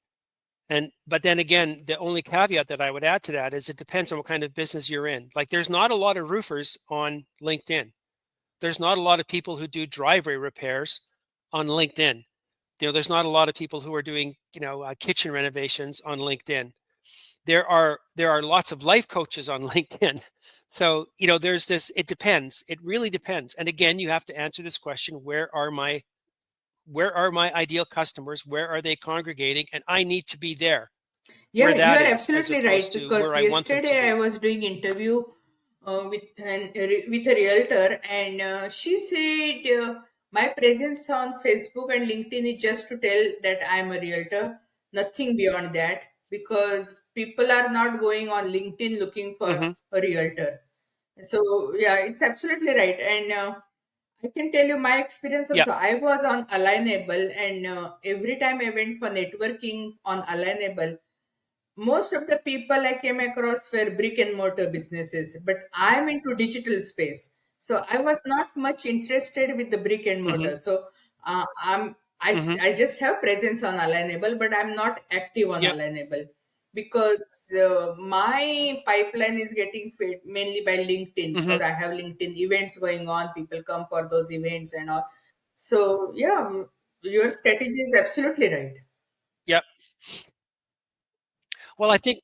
[SPEAKER 2] But then again, the only caveat that I would add to that is it depends on what kind of business you're in. Like, there's not a lot of roofers on LinkedIn. There's not a lot of people who do driveway repairs on LinkedIn. There's not a lot of people who are doing, kitchen renovations on LinkedIn. There are lots of life coaches on LinkedIn. So, there's this, it depends. It really depends. And again, you have to answer this question: where are my ideal customers? Where are they congregating? And I need to be there where
[SPEAKER 3] Yeah, you
[SPEAKER 2] that
[SPEAKER 3] are
[SPEAKER 2] is, as
[SPEAKER 3] absolutely right,
[SPEAKER 2] opposed to
[SPEAKER 3] because
[SPEAKER 2] where I want them to
[SPEAKER 3] yesterday I
[SPEAKER 2] be.
[SPEAKER 3] was doing interview with a realtor, and she said my presence on Facebook and LinkedIn is just to tell that I am a realtor, nothing beyond that, because people are not going on LinkedIn looking for
[SPEAKER 2] Hmm.
[SPEAKER 3] a realtor. So yeah, it's absolutely right, and I can tell you my experience
[SPEAKER 2] Yeah.
[SPEAKER 3] also. I was on Alignable, and every time I went for networking on Alignable, most of the people I came across were brick and mortar businesses, but I'm into digital space. So I was not much interested with the brick and
[SPEAKER 2] Hmm.
[SPEAKER 3] mortar. So
[SPEAKER 2] Hmm.
[SPEAKER 3] I just have presence on Alignable, but I'm not active on
[SPEAKER 2] Yep.
[SPEAKER 3] Alignable, because my pipeline is getting fed mainly by LinkedIn,
[SPEAKER 2] Hmm.
[SPEAKER 3] because I have LinkedIn events going on. People come for those events and all. So yeah, your strategy is absolutely right.
[SPEAKER 2] Yep. Well, I think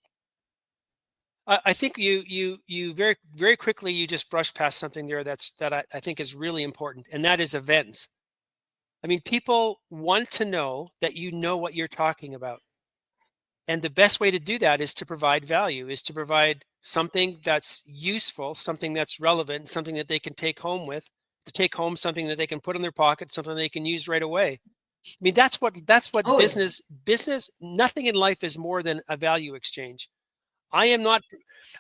[SPEAKER 2] you very very quickly, you just brushed past something there that I think is really important, and that is events. I mean, people want to know that you know what you're talking about. And the best way to do that is to provide value, is to provide something that's useful, something that's relevant, something that they can take home to take home something that they can put in their pocket, something they can use right away. I mean, that's what
[SPEAKER 3] Oh,
[SPEAKER 2] business, nothing in life is more than a value exchange. I am not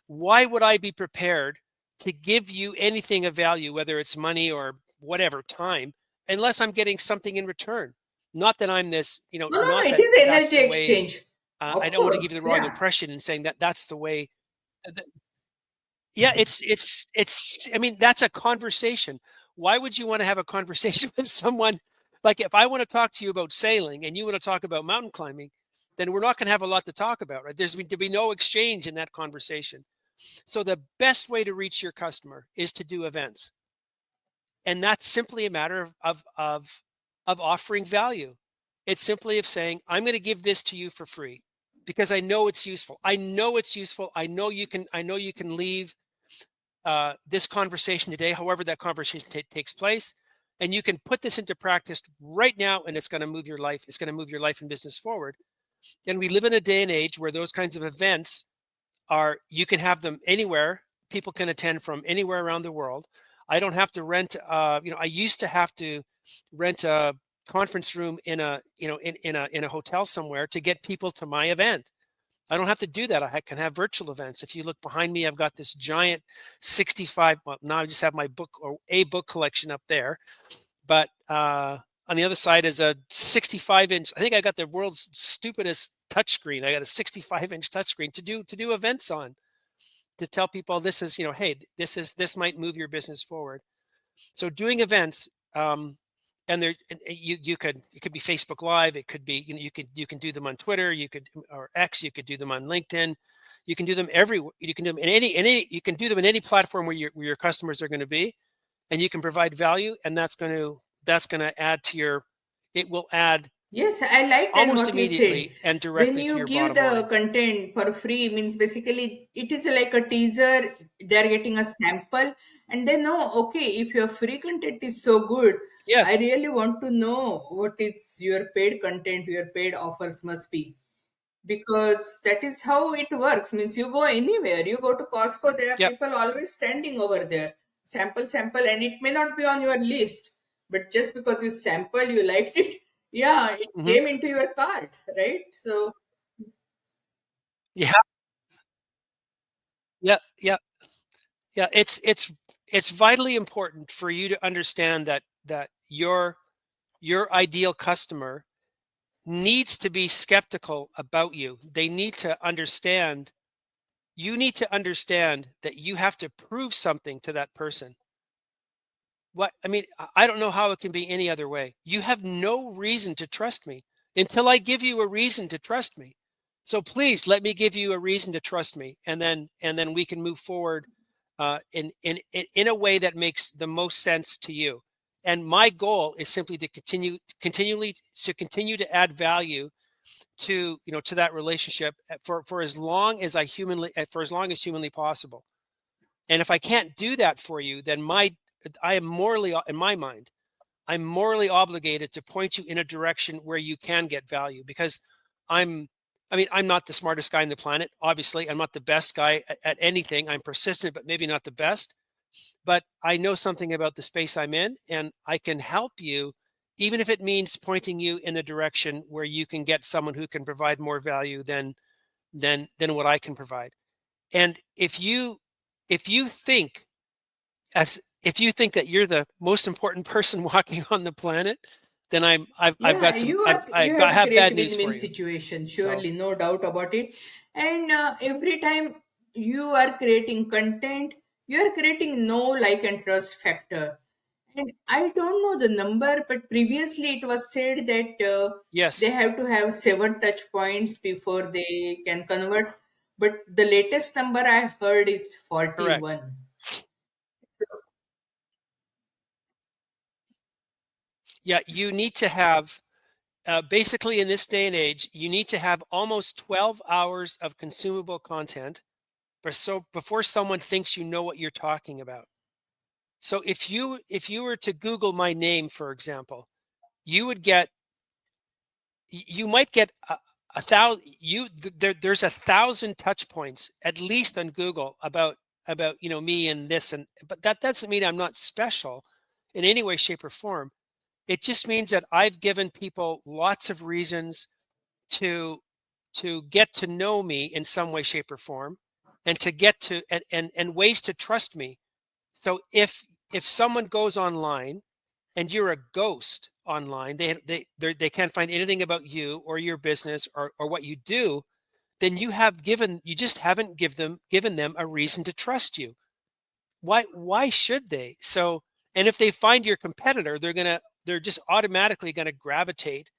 [SPEAKER 2] Why would I be prepared to give you anything of value, whether it's money or whatever, time, unless I'm getting something in return? Not that I'm this,
[SPEAKER 3] no, no, no.
[SPEAKER 2] not
[SPEAKER 3] It
[SPEAKER 2] that
[SPEAKER 3] is
[SPEAKER 2] that's
[SPEAKER 3] energy
[SPEAKER 2] the way.
[SPEAKER 3] exchange.
[SPEAKER 2] I
[SPEAKER 3] Of
[SPEAKER 2] don't want to give you
[SPEAKER 3] course.
[SPEAKER 2] the wrong
[SPEAKER 3] Yeah.
[SPEAKER 2] impression in saying that that's the way. th- Yeah, it's. I mean, that's a conversation. Why would you want to have a conversation with someone? Like, if I want to talk to you about sailing and you want to talk about mountain climbing, then we're not going to have a lot to talk about, right? There's going to be no exchange in that conversation. So the best way to reach your customer is to do events, and that's simply a matter of offering value. It's simply of saying, I'm going to give this to you for free because I know it's useful. I know it's useful. I know you can leave this conversation today, however that conversation takes place, and you can put this into practice right now, and it's going to move your life. It's going to move your life and business forward. And we live in a day and age where those kinds of events are, you can have them anywhere. People can attend from anywhere around the world. I don't have to rent. I used to have to rent a conference room in a hotel somewhere to get people to my event. I don't have to do that. I can have virtual events. If you look behind me, I've got this giant 65. Well, now I just have my book, or a book collection, up there. But on the other side is a 65-inch. I think I got the world's stupidest touchscreen. I got a 65-inch touchscreen to do events on, to tell people this is, hey, this might move your business forward. So doing events, and you could, it could be Facebook Live, it could be, you can do them on Twitter, or X, you could do them on LinkedIn, you can do them you can do them in any you can do them in any platform where your customers are going to be. and you can provide value, and that's going to add to your, it will add
[SPEAKER 3] Yes, I like that
[SPEAKER 2] almost
[SPEAKER 3] what you said.
[SPEAKER 2] immediately and
[SPEAKER 3] When
[SPEAKER 2] directly to
[SPEAKER 3] you
[SPEAKER 2] your
[SPEAKER 3] give
[SPEAKER 2] bottom
[SPEAKER 3] the
[SPEAKER 2] line.
[SPEAKER 3] content for free, means basically it is like a teaser. They're getting a sample, and they know, okay, if your free content is so good, I
[SPEAKER 2] Yes.
[SPEAKER 3] really want to know what is your paid content, your paid offers must be, because that is how it works. Means you go anywhere, you go to Costco, there are
[SPEAKER 2] Yep.
[SPEAKER 3] people always standing over there, sample, and it may not be on your list, but just because you sample, you liked it, yeah, it
[SPEAKER 2] Hmm.
[SPEAKER 3] came into your cart, right? So
[SPEAKER 2] Yeah. Yeah. Yeah. Yeah. It's vitally important for you to understand that your ideal customer needs to be skeptical about you. They need to understand, you need to understand that you have to prove something to that person. What I mean, I don't know how it can be any other way. You have no reason to trust me until I give you a reason to trust me. So please let me give you a reason to trust me, and then we can move forward in a way that makes the most sense to you. And my goal is simply to continue to add value to, to that relationship, for as long as for as long as humanly possible. And if I can't do that for you, then I am morally, in my mind, I'm morally obligated to point you in a direction where you can get value, because I'm I'm not the smartest guy on the planet. Obviously, I'm not the best guy at anything. I'm persistent, but maybe not the best. But I know something about the space I'm in, and I can help you, even if it means pointing you in a direction where you can get someone who can provide more value than what I can provide. And if you think, if you think that you're the most important person walking on the planet, then I've
[SPEAKER 3] yeah,
[SPEAKER 2] got some,
[SPEAKER 3] you are,
[SPEAKER 2] I
[SPEAKER 3] you have
[SPEAKER 2] got
[SPEAKER 3] to
[SPEAKER 2] have
[SPEAKER 3] create
[SPEAKER 2] bad news
[SPEAKER 3] win-win
[SPEAKER 2] for you.
[SPEAKER 3] situation,
[SPEAKER 2] So
[SPEAKER 3] surely, no doubt about it. And every time you are creating content, you are creating no like and trust factor. And I don't know the number, but previously it was said that they
[SPEAKER 2] yes,
[SPEAKER 3] have to have 7 touch points before they can convert. But the latest number I heard is
[SPEAKER 2] correct.
[SPEAKER 3] 41.
[SPEAKER 2] Yeah, you need to have, basically in this day and age, you need to have almost 12 hours of consumable content, so before someone thinks you know what you're talking about. So if you were to Google my name, for example, you would get, you might get a thousand, there's 1,000 touch points at least on Google about me and this, and but that doesn't mean I'm not special in any way, shape, or form. It just means that I've given people lots of reasons to get to know me in some way, shape, or form, and to get to, and ways to trust me. So if someone goes online and you're a ghost online, they can't find anything about you or your business, or what you do, then you just haven't given them a reason to trust you. Why should they? So, and if they find your competitor, they're just automatically going to gravitate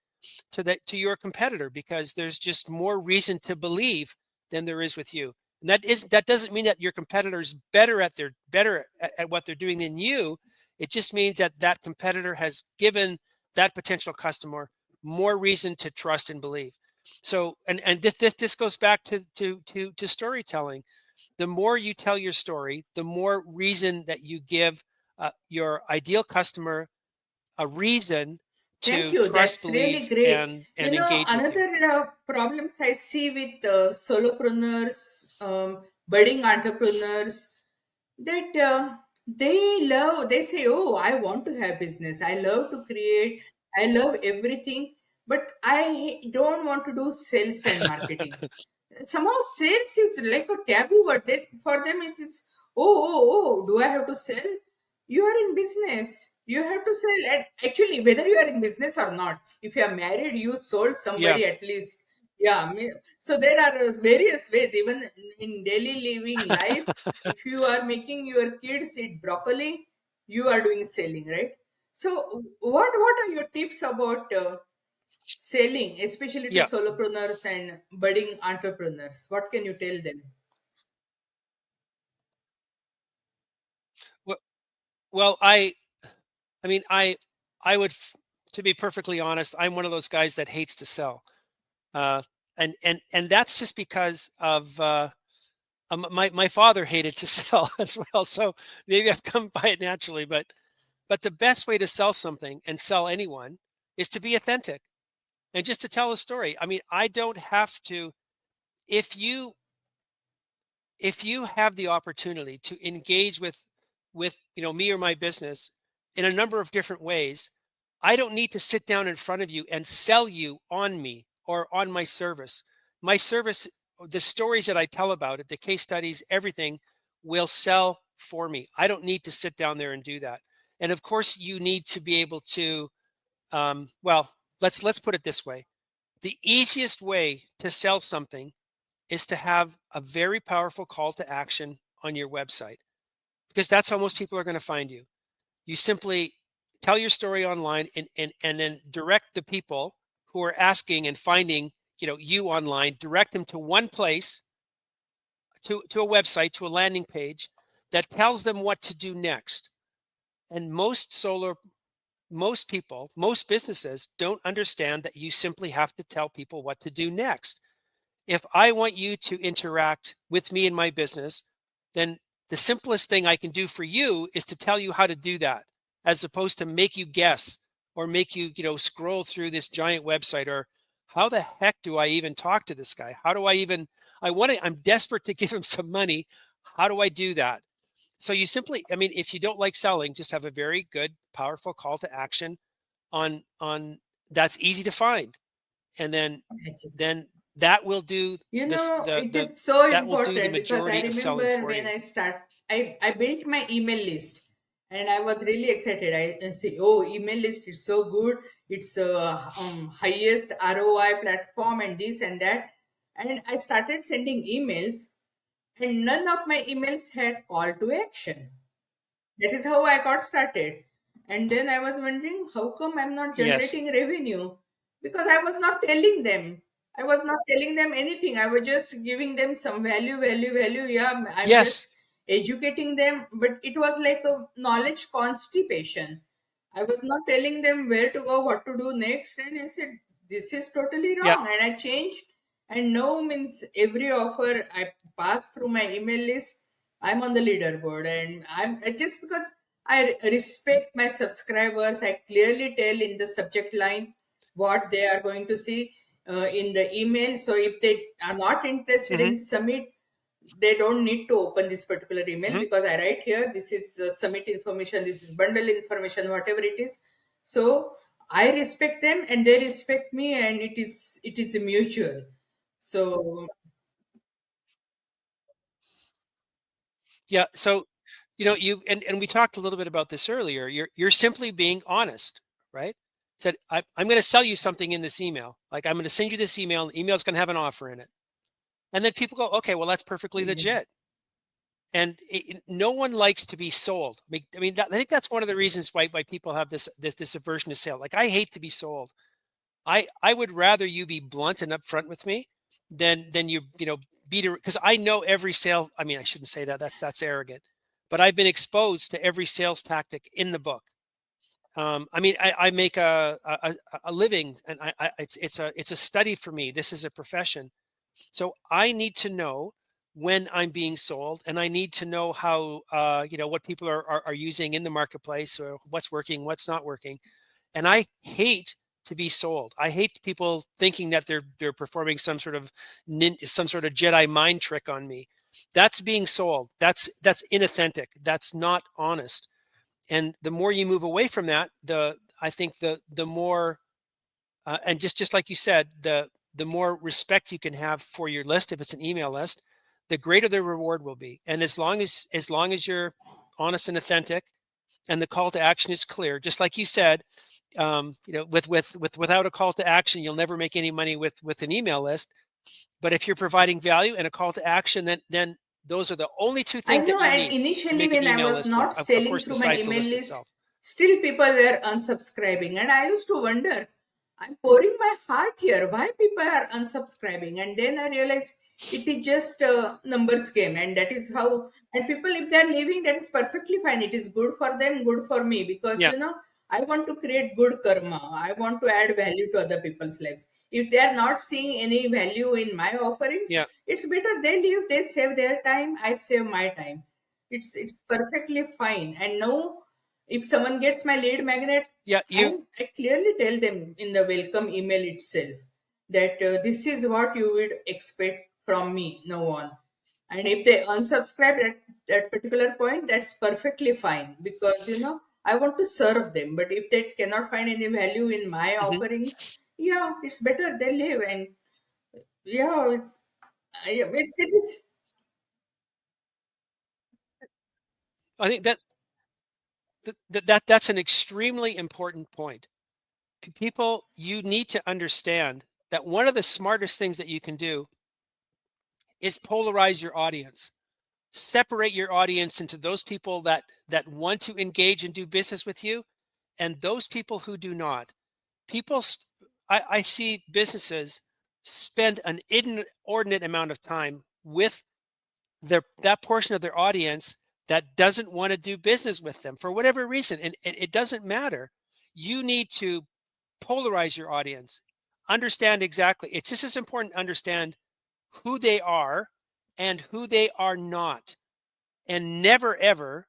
[SPEAKER 2] to your competitor, because there's just more reason to believe than there is with you. And that doesn't mean that your competitor's better at what they're doing than you. It just means that that competitor has given that potential customer more reason to trust and believe. So, and this goes back to storytelling. The more you tell your story, the more reason that you give your ideal customer a reason
[SPEAKER 3] Thank
[SPEAKER 2] to
[SPEAKER 3] you.
[SPEAKER 2] trust,
[SPEAKER 3] That's really
[SPEAKER 2] believe,
[SPEAKER 3] great.
[SPEAKER 2] and engage with you.
[SPEAKER 3] Another problems I see with solopreneurs, budding entrepreneurs, that they say, oh, I want to have business. I love to create. I love everything, but I don't want to do sales and marketing. Somehow sales is like a taboo word. For them it is, oh, do I have to sell? You are in business, you have to sell. And actually, whether you are in business or not, if you are married, you sold
[SPEAKER 2] Yeah.
[SPEAKER 3] somebody at least. Yeah, so there are various ways, even in daily living life. If you are making your kids eat broccoli, you are doing selling, right? So what are your tips about selling, especially to
[SPEAKER 2] Yeah.
[SPEAKER 3] solopreneurs and budding entrepreneurs? What can you tell them?
[SPEAKER 2] Well, Well, I mean, I would, to be perfectly honest, I'm one of those guys that hates to sell, uh, and that's just because of my father hated to sell as well. So maybe I've come by it naturally, but the best way to sell something and sell anyone is to be authentic and just to tell a story. I mean, I don't have to. If you if you have the opportunity to engage with me or my business in a number of different ways, I don't need to sit down in front of you and sell you on me or on my service, the stories that I tell about it, the case studies, everything will sell for me. I don't need to sit down there and do that. And of course you need to be able to, well, let's put it this way. The easiest way to sell something is to have a very powerful call to action on your website, because that's how most people are going to find you. You simply tell your story online, and then direct the people who are asking and finding you online, direct them to one place, to a website, to a landing page that tells them what to do next. And most people, most businesses don't understand that you simply have to tell people what to do next. If I want you to interact with me in my business, then the simplest thing I can do for you is to tell you how to do that, as opposed to make you guess or make you, scroll through this giant website, or how the heck do I even talk to this guy? How do I even, I'm desperate to give him some money. How do I do that? So you simply, I mean, if you don't like selling, just have a very good, powerful call to action on that's easy to find, and then that will do
[SPEAKER 3] You
[SPEAKER 2] this
[SPEAKER 3] know, it is so
[SPEAKER 2] that will do the
[SPEAKER 3] important because I
[SPEAKER 2] majority of selling
[SPEAKER 3] remember
[SPEAKER 2] for
[SPEAKER 3] when
[SPEAKER 2] you.
[SPEAKER 3] I built my email list and I was really excited. I say, oh, email list is so good. It's highest ROI platform and this and that. And I started sending emails and none of my emails had call to action. That is how I got started. And then I was wondering, how come I'm not
[SPEAKER 2] Yes.
[SPEAKER 3] generating revenue? Because I was not telling them. I was not telling them anything. I was just giving them some value. Yeah, I'm just
[SPEAKER 2] Yes.
[SPEAKER 3] educating them. But it was like a knowledge constipation. I was not telling them where to go, what to do next. And I said, this is totally
[SPEAKER 2] Yeah.
[SPEAKER 3] wrong. And I changed. And now means every offer I pass through my email list, I'm on the leaderboard, and just because I respect my subscribers. I clearly tell in the subject line what they are going to see in the email. So if they are not interested
[SPEAKER 2] Hmm.
[SPEAKER 3] in submit, they don't need to open this particular email,
[SPEAKER 2] Hmm.
[SPEAKER 3] because I write here this is submit information, this is bundle information, whatever it is. So I respect them and they respect me, and it is mutual. So
[SPEAKER 2] Yeah. So, and we talked a little bit about this earlier. You're simply being honest, right? Said, I'm going to sell you something in this email. Like, I'm going to send you this email. The email's going to have an offer in it. And then people go, okay, well, that's perfectly
[SPEAKER 3] yeah.
[SPEAKER 2] legit. And no one likes to be sold. I think that's one of the reasons why people have this aversion to sale. Like, I hate to be sold. I would rather you be blunt and upfront with me than beat it, because I know every sale. I mean, I shouldn't say that. That's arrogant. But I've been exposed to every sales tactic in the book. I mean, I make a living, and it's a study for me. This is a profession, so I need to know when I'm being sold, and I need to know how what people are using in the marketplace, or what's working, what's not working. And I hate to be sold. I hate people thinking that they're performing some sort of Jedi mind trick on me. That's being sold. That's inauthentic. That's not honest. And the more you move away from that, I think the more, and just like you said, the more respect you can have for your list, if it's an email list, the greater the reward will be. And as long as you're honest and authentic, and the call to action is clear, just like you said, without a call to action, you'll never make any money with an email list. But if you're providing value and a call to action, then those are the only two
[SPEAKER 3] I
[SPEAKER 2] things that
[SPEAKER 3] know,
[SPEAKER 2] you
[SPEAKER 3] and
[SPEAKER 2] need to
[SPEAKER 3] initially
[SPEAKER 2] make an
[SPEAKER 3] when I
[SPEAKER 2] email
[SPEAKER 3] was
[SPEAKER 2] list work.
[SPEAKER 3] not
[SPEAKER 2] Of
[SPEAKER 3] selling
[SPEAKER 2] course,
[SPEAKER 3] through my
[SPEAKER 2] besides the
[SPEAKER 3] email
[SPEAKER 2] list
[SPEAKER 3] list,
[SPEAKER 2] itself.
[SPEAKER 3] still people were unsubscribing. And I used to wonder, I'm pouring my heart here, why people are unsubscribing? And then I realized It is just a numbers game, and that is how. And people, if they are leaving, that is perfectly fine. It is good for them, good for me, because
[SPEAKER 2] Yeah.
[SPEAKER 3] I want to create good karma. I want to add value to other people's lives. If they are not seeing any value in my offerings,
[SPEAKER 2] Yeah.
[SPEAKER 3] it's better they leave. They save their time, I save my time. It's perfectly fine. And now, if someone gets my lead magnet,
[SPEAKER 2] Yeah.
[SPEAKER 3] I clearly tell them in the welcome email itself that this is what you would expect from me now on. And if they unsubscribe at that particular point, that's perfectly fine, because I want to serve them. But if they cannot find any value in my
[SPEAKER 2] Mhm.
[SPEAKER 3] offering, yeah, it's better they leave. And yeah, it is.
[SPEAKER 2] I think that's an extremely important point. People, you need to understand that one of the smartest things that you can do is polarize your audience. Separate your audience into those people that want to engage and do business with you, and those people who do not. People, I see businesses spend an inordinate amount of time with that portion of their audience that doesn't want to do business with them for whatever reason, and it doesn't matter. You need to polarize your audience. Understand exactly. It's just as important to understand who they are and who they are not, and never ever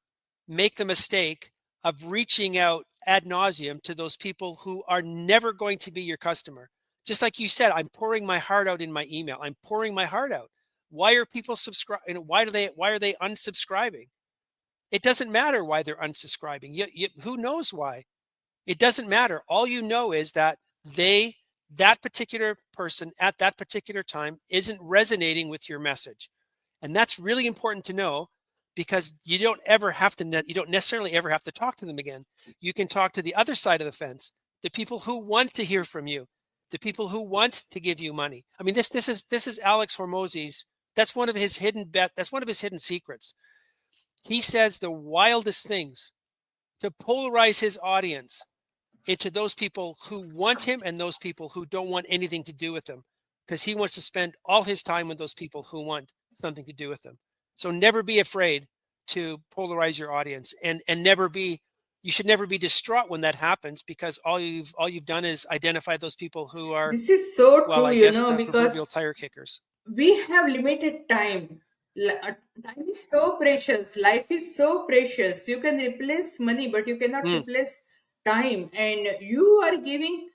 [SPEAKER 2] make the mistake of reaching out ad nauseum to those people who are never going to be your customer. Just like you said, I'm pouring my heart out in my email. I'm pouring my heart out. Why are people subscribing? Why are they unsubscribing? It doesn't matter why they're unsubscribing. Who knows why? It doesn't matter. All you know is that they that particular person at that particular time isn't resonating with your message. And that's really important to know, because you don't necessarily ever have to talk to them again. You can talk to the other side of the fence, the people who want to hear from you, the people who want to give you money. I mean, this is Alex Hormozy's. That's one of his hidden secrets. He says the wildest things to polarize his audience into those people who want him and those people who don't want anything to do with him, because he wants to spend all his time with those people who want something to do with him. So never be afraid to polarize your audience, and never be you should never be distraught when that happens, because all you've done is identify those people who are,
[SPEAKER 3] This is so
[SPEAKER 2] well,
[SPEAKER 3] true,
[SPEAKER 2] I guess, the proverbial
[SPEAKER 3] because
[SPEAKER 2] tire kickers.
[SPEAKER 3] we have limited time. Time is so precious. Life is so precious. You can replace money, but you cannot
[SPEAKER 2] Mm,
[SPEAKER 3] replace time. And you are giving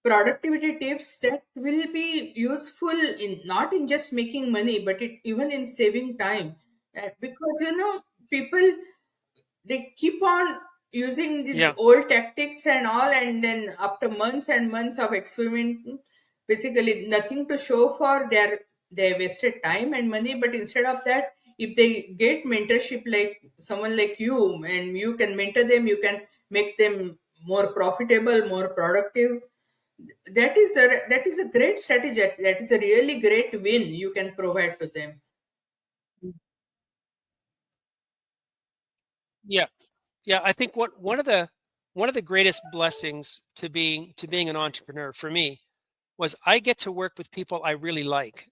[SPEAKER 3] productivity tips that will be useful in not in just making money, but even in saving time. Because people, they keep on using these
[SPEAKER 2] yeah.
[SPEAKER 3] old tactics and all, and then after months and months of experimenting, basically nothing to show for their, they wasted time and money. But instead of that, if they get mentorship like someone like you, and you can mentor them, you can make them more profitable, more productive. That is a great strategy. That is a really great win you can provide to them.
[SPEAKER 2] Yeah. Yeah, I think one of the greatest blessings to being an entrepreneur for me was I get to work with people I really like.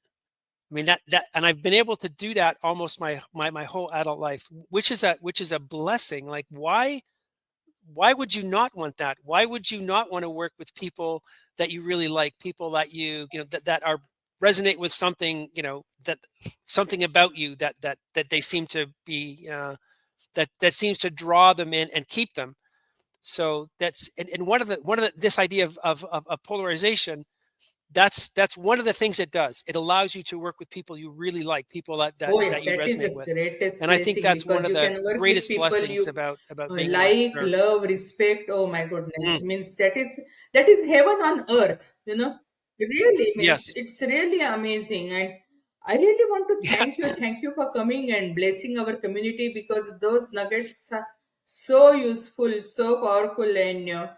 [SPEAKER 2] I mean, and I've been able to do that almost my whole adult life, which is a blessing. Like, why would you not want that? Why would you not want to work with people that you really like, people that that are resonate with something, that something about you that they seem to be, that seems to draw them in and keep them. So and one of the this idea of polarization, that's one of the things it does. It allows you to work with people you really like, people that that
[SPEAKER 3] Oh, yeah,
[SPEAKER 2] that you
[SPEAKER 3] that is
[SPEAKER 2] resonate
[SPEAKER 3] the
[SPEAKER 2] with.
[SPEAKER 3] greatest
[SPEAKER 2] And I think
[SPEAKER 3] blessing,
[SPEAKER 2] that's one
[SPEAKER 3] because
[SPEAKER 2] of
[SPEAKER 3] you
[SPEAKER 2] the
[SPEAKER 3] can work with
[SPEAKER 2] greatest
[SPEAKER 3] people
[SPEAKER 2] blessings
[SPEAKER 3] you
[SPEAKER 2] about being an
[SPEAKER 3] like,
[SPEAKER 2] entrepreneur.
[SPEAKER 3] love, respect. Oh my goodness,
[SPEAKER 2] Mm,
[SPEAKER 3] means that is heaven on earth. It really means
[SPEAKER 2] yes.
[SPEAKER 3] it's really amazing, and I really want to
[SPEAKER 2] Yes.
[SPEAKER 3] thank you for coming and blessing our community, because those nuggets are so useful, so powerful, and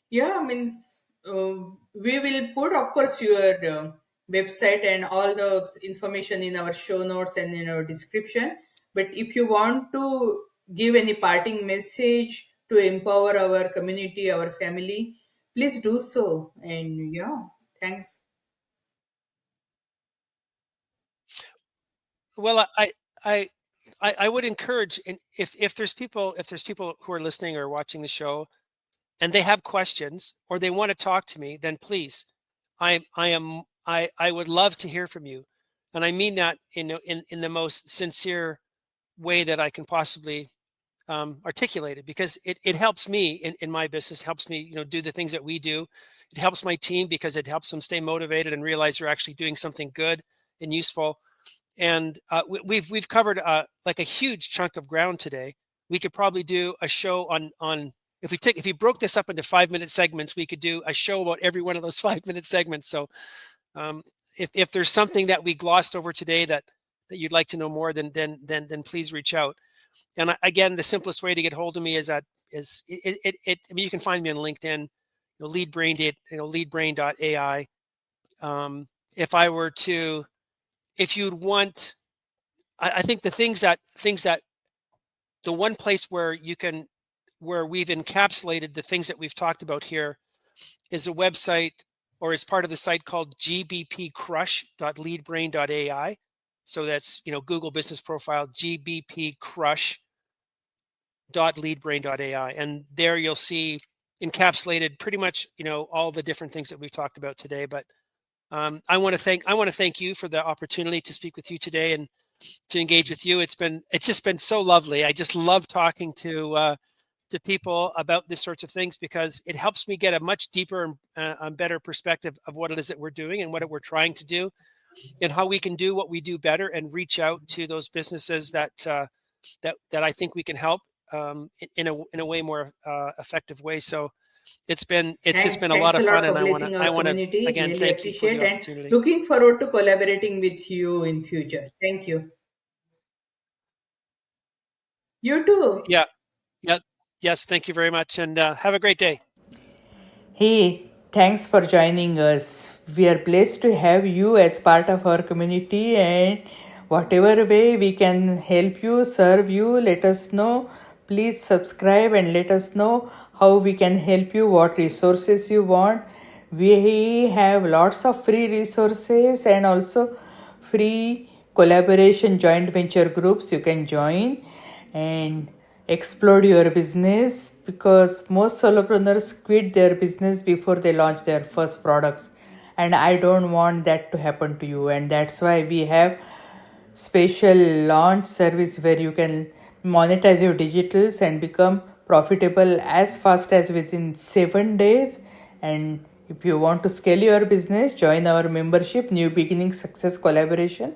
[SPEAKER 3] yeah, means we will put, of course, your website and all the information in our show notes and in our description. But if you want to give any parting message to empower our community, our family, please do so. And yeah, thanks.
[SPEAKER 2] Well, I I would encourage, and if there's people who are listening or watching the show and they have questions or they want to talk to me, then please, I would love to hear from you, and I mean that in the most sincere way that I can possibly articulate it, because it helps me in my business, helps me do the things that we do. It helps my team because it helps them stay motivated and realize they're actually doing something good and useful. And we've covered like a huge chunk of ground today. We could probably do a show on if we broke this up into 5-minute segments, we could do a show about every one of those 5-minute segments. So um, if there's something that we glossed over today that you'd like to know more, then please reach out. And again, the simplest way to get hold of me is I mean, you can find me on LinkedIn, LeadBrain.ai. If I were to, if you'd want, I think the things that the one place where we've encapsulated the things that we've talked about here is a website, or is part of the site called gbpcrush.leadbrain.ai. So that's Google Business Profile gbpcrush.leadbrain.ai, and there you'll see encapsulated pretty much all the different things that we've talked about today. But I want to thank you for the opportunity to speak with you today and to engage with you. It's just been so lovely. I just love talking to people about this sorts of things, because it helps me get a much deeper and better perspective of what it is that we're doing and what we're trying to do, and how we can do what we do better and reach out to those businesses that I think we can help in a way more effective way. So it's just
[SPEAKER 3] Thanks.
[SPEAKER 2] been a lot
[SPEAKER 3] Thanks a
[SPEAKER 2] of fun,
[SPEAKER 3] lot for
[SPEAKER 2] and
[SPEAKER 3] blessing
[SPEAKER 2] I
[SPEAKER 3] our
[SPEAKER 2] want to
[SPEAKER 3] community.
[SPEAKER 2] again
[SPEAKER 3] Really
[SPEAKER 2] thank you for the
[SPEAKER 3] appreciate and
[SPEAKER 2] opportunity.
[SPEAKER 3] looking forward to collaborating with you in future. Thank you. You too.
[SPEAKER 2] Yeah, yeah, yes, thank you very much, and have a great day.
[SPEAKER 1] Hey, thanks for joining us. We are blessed to have you as part of our community, and whatever way we can help you, serve you, let us know. Please subscribe and let us know how we can help you, what resources you want. We have lots of free resources and also free collaboration joint venture groups you can join and explode your business, because most solopreneurs quit their business before they launch their first products, and I don't want that to happen to you. And that's why we have special launch service where you can monetize your digitals and become profitable as fast as within 7 days. And if you want to scale your business, join our membership New Beginning Success Collaboration,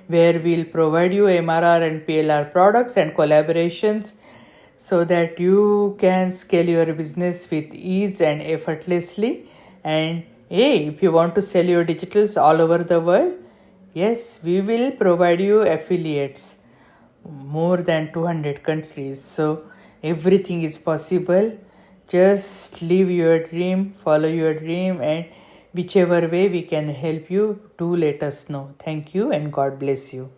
[SPEAKER 1] where we'll provide you MRR and PLR products and collaborations so that you can scale your business with ease and effortlessly. And hey, if you want to sell your digitals all over the world, yes, we will provide you affiliates more than 200 countries. So everything is possible. Just live your dream, follow your dream, and whichever way we can help you, do let us know. Thank you and God bless you.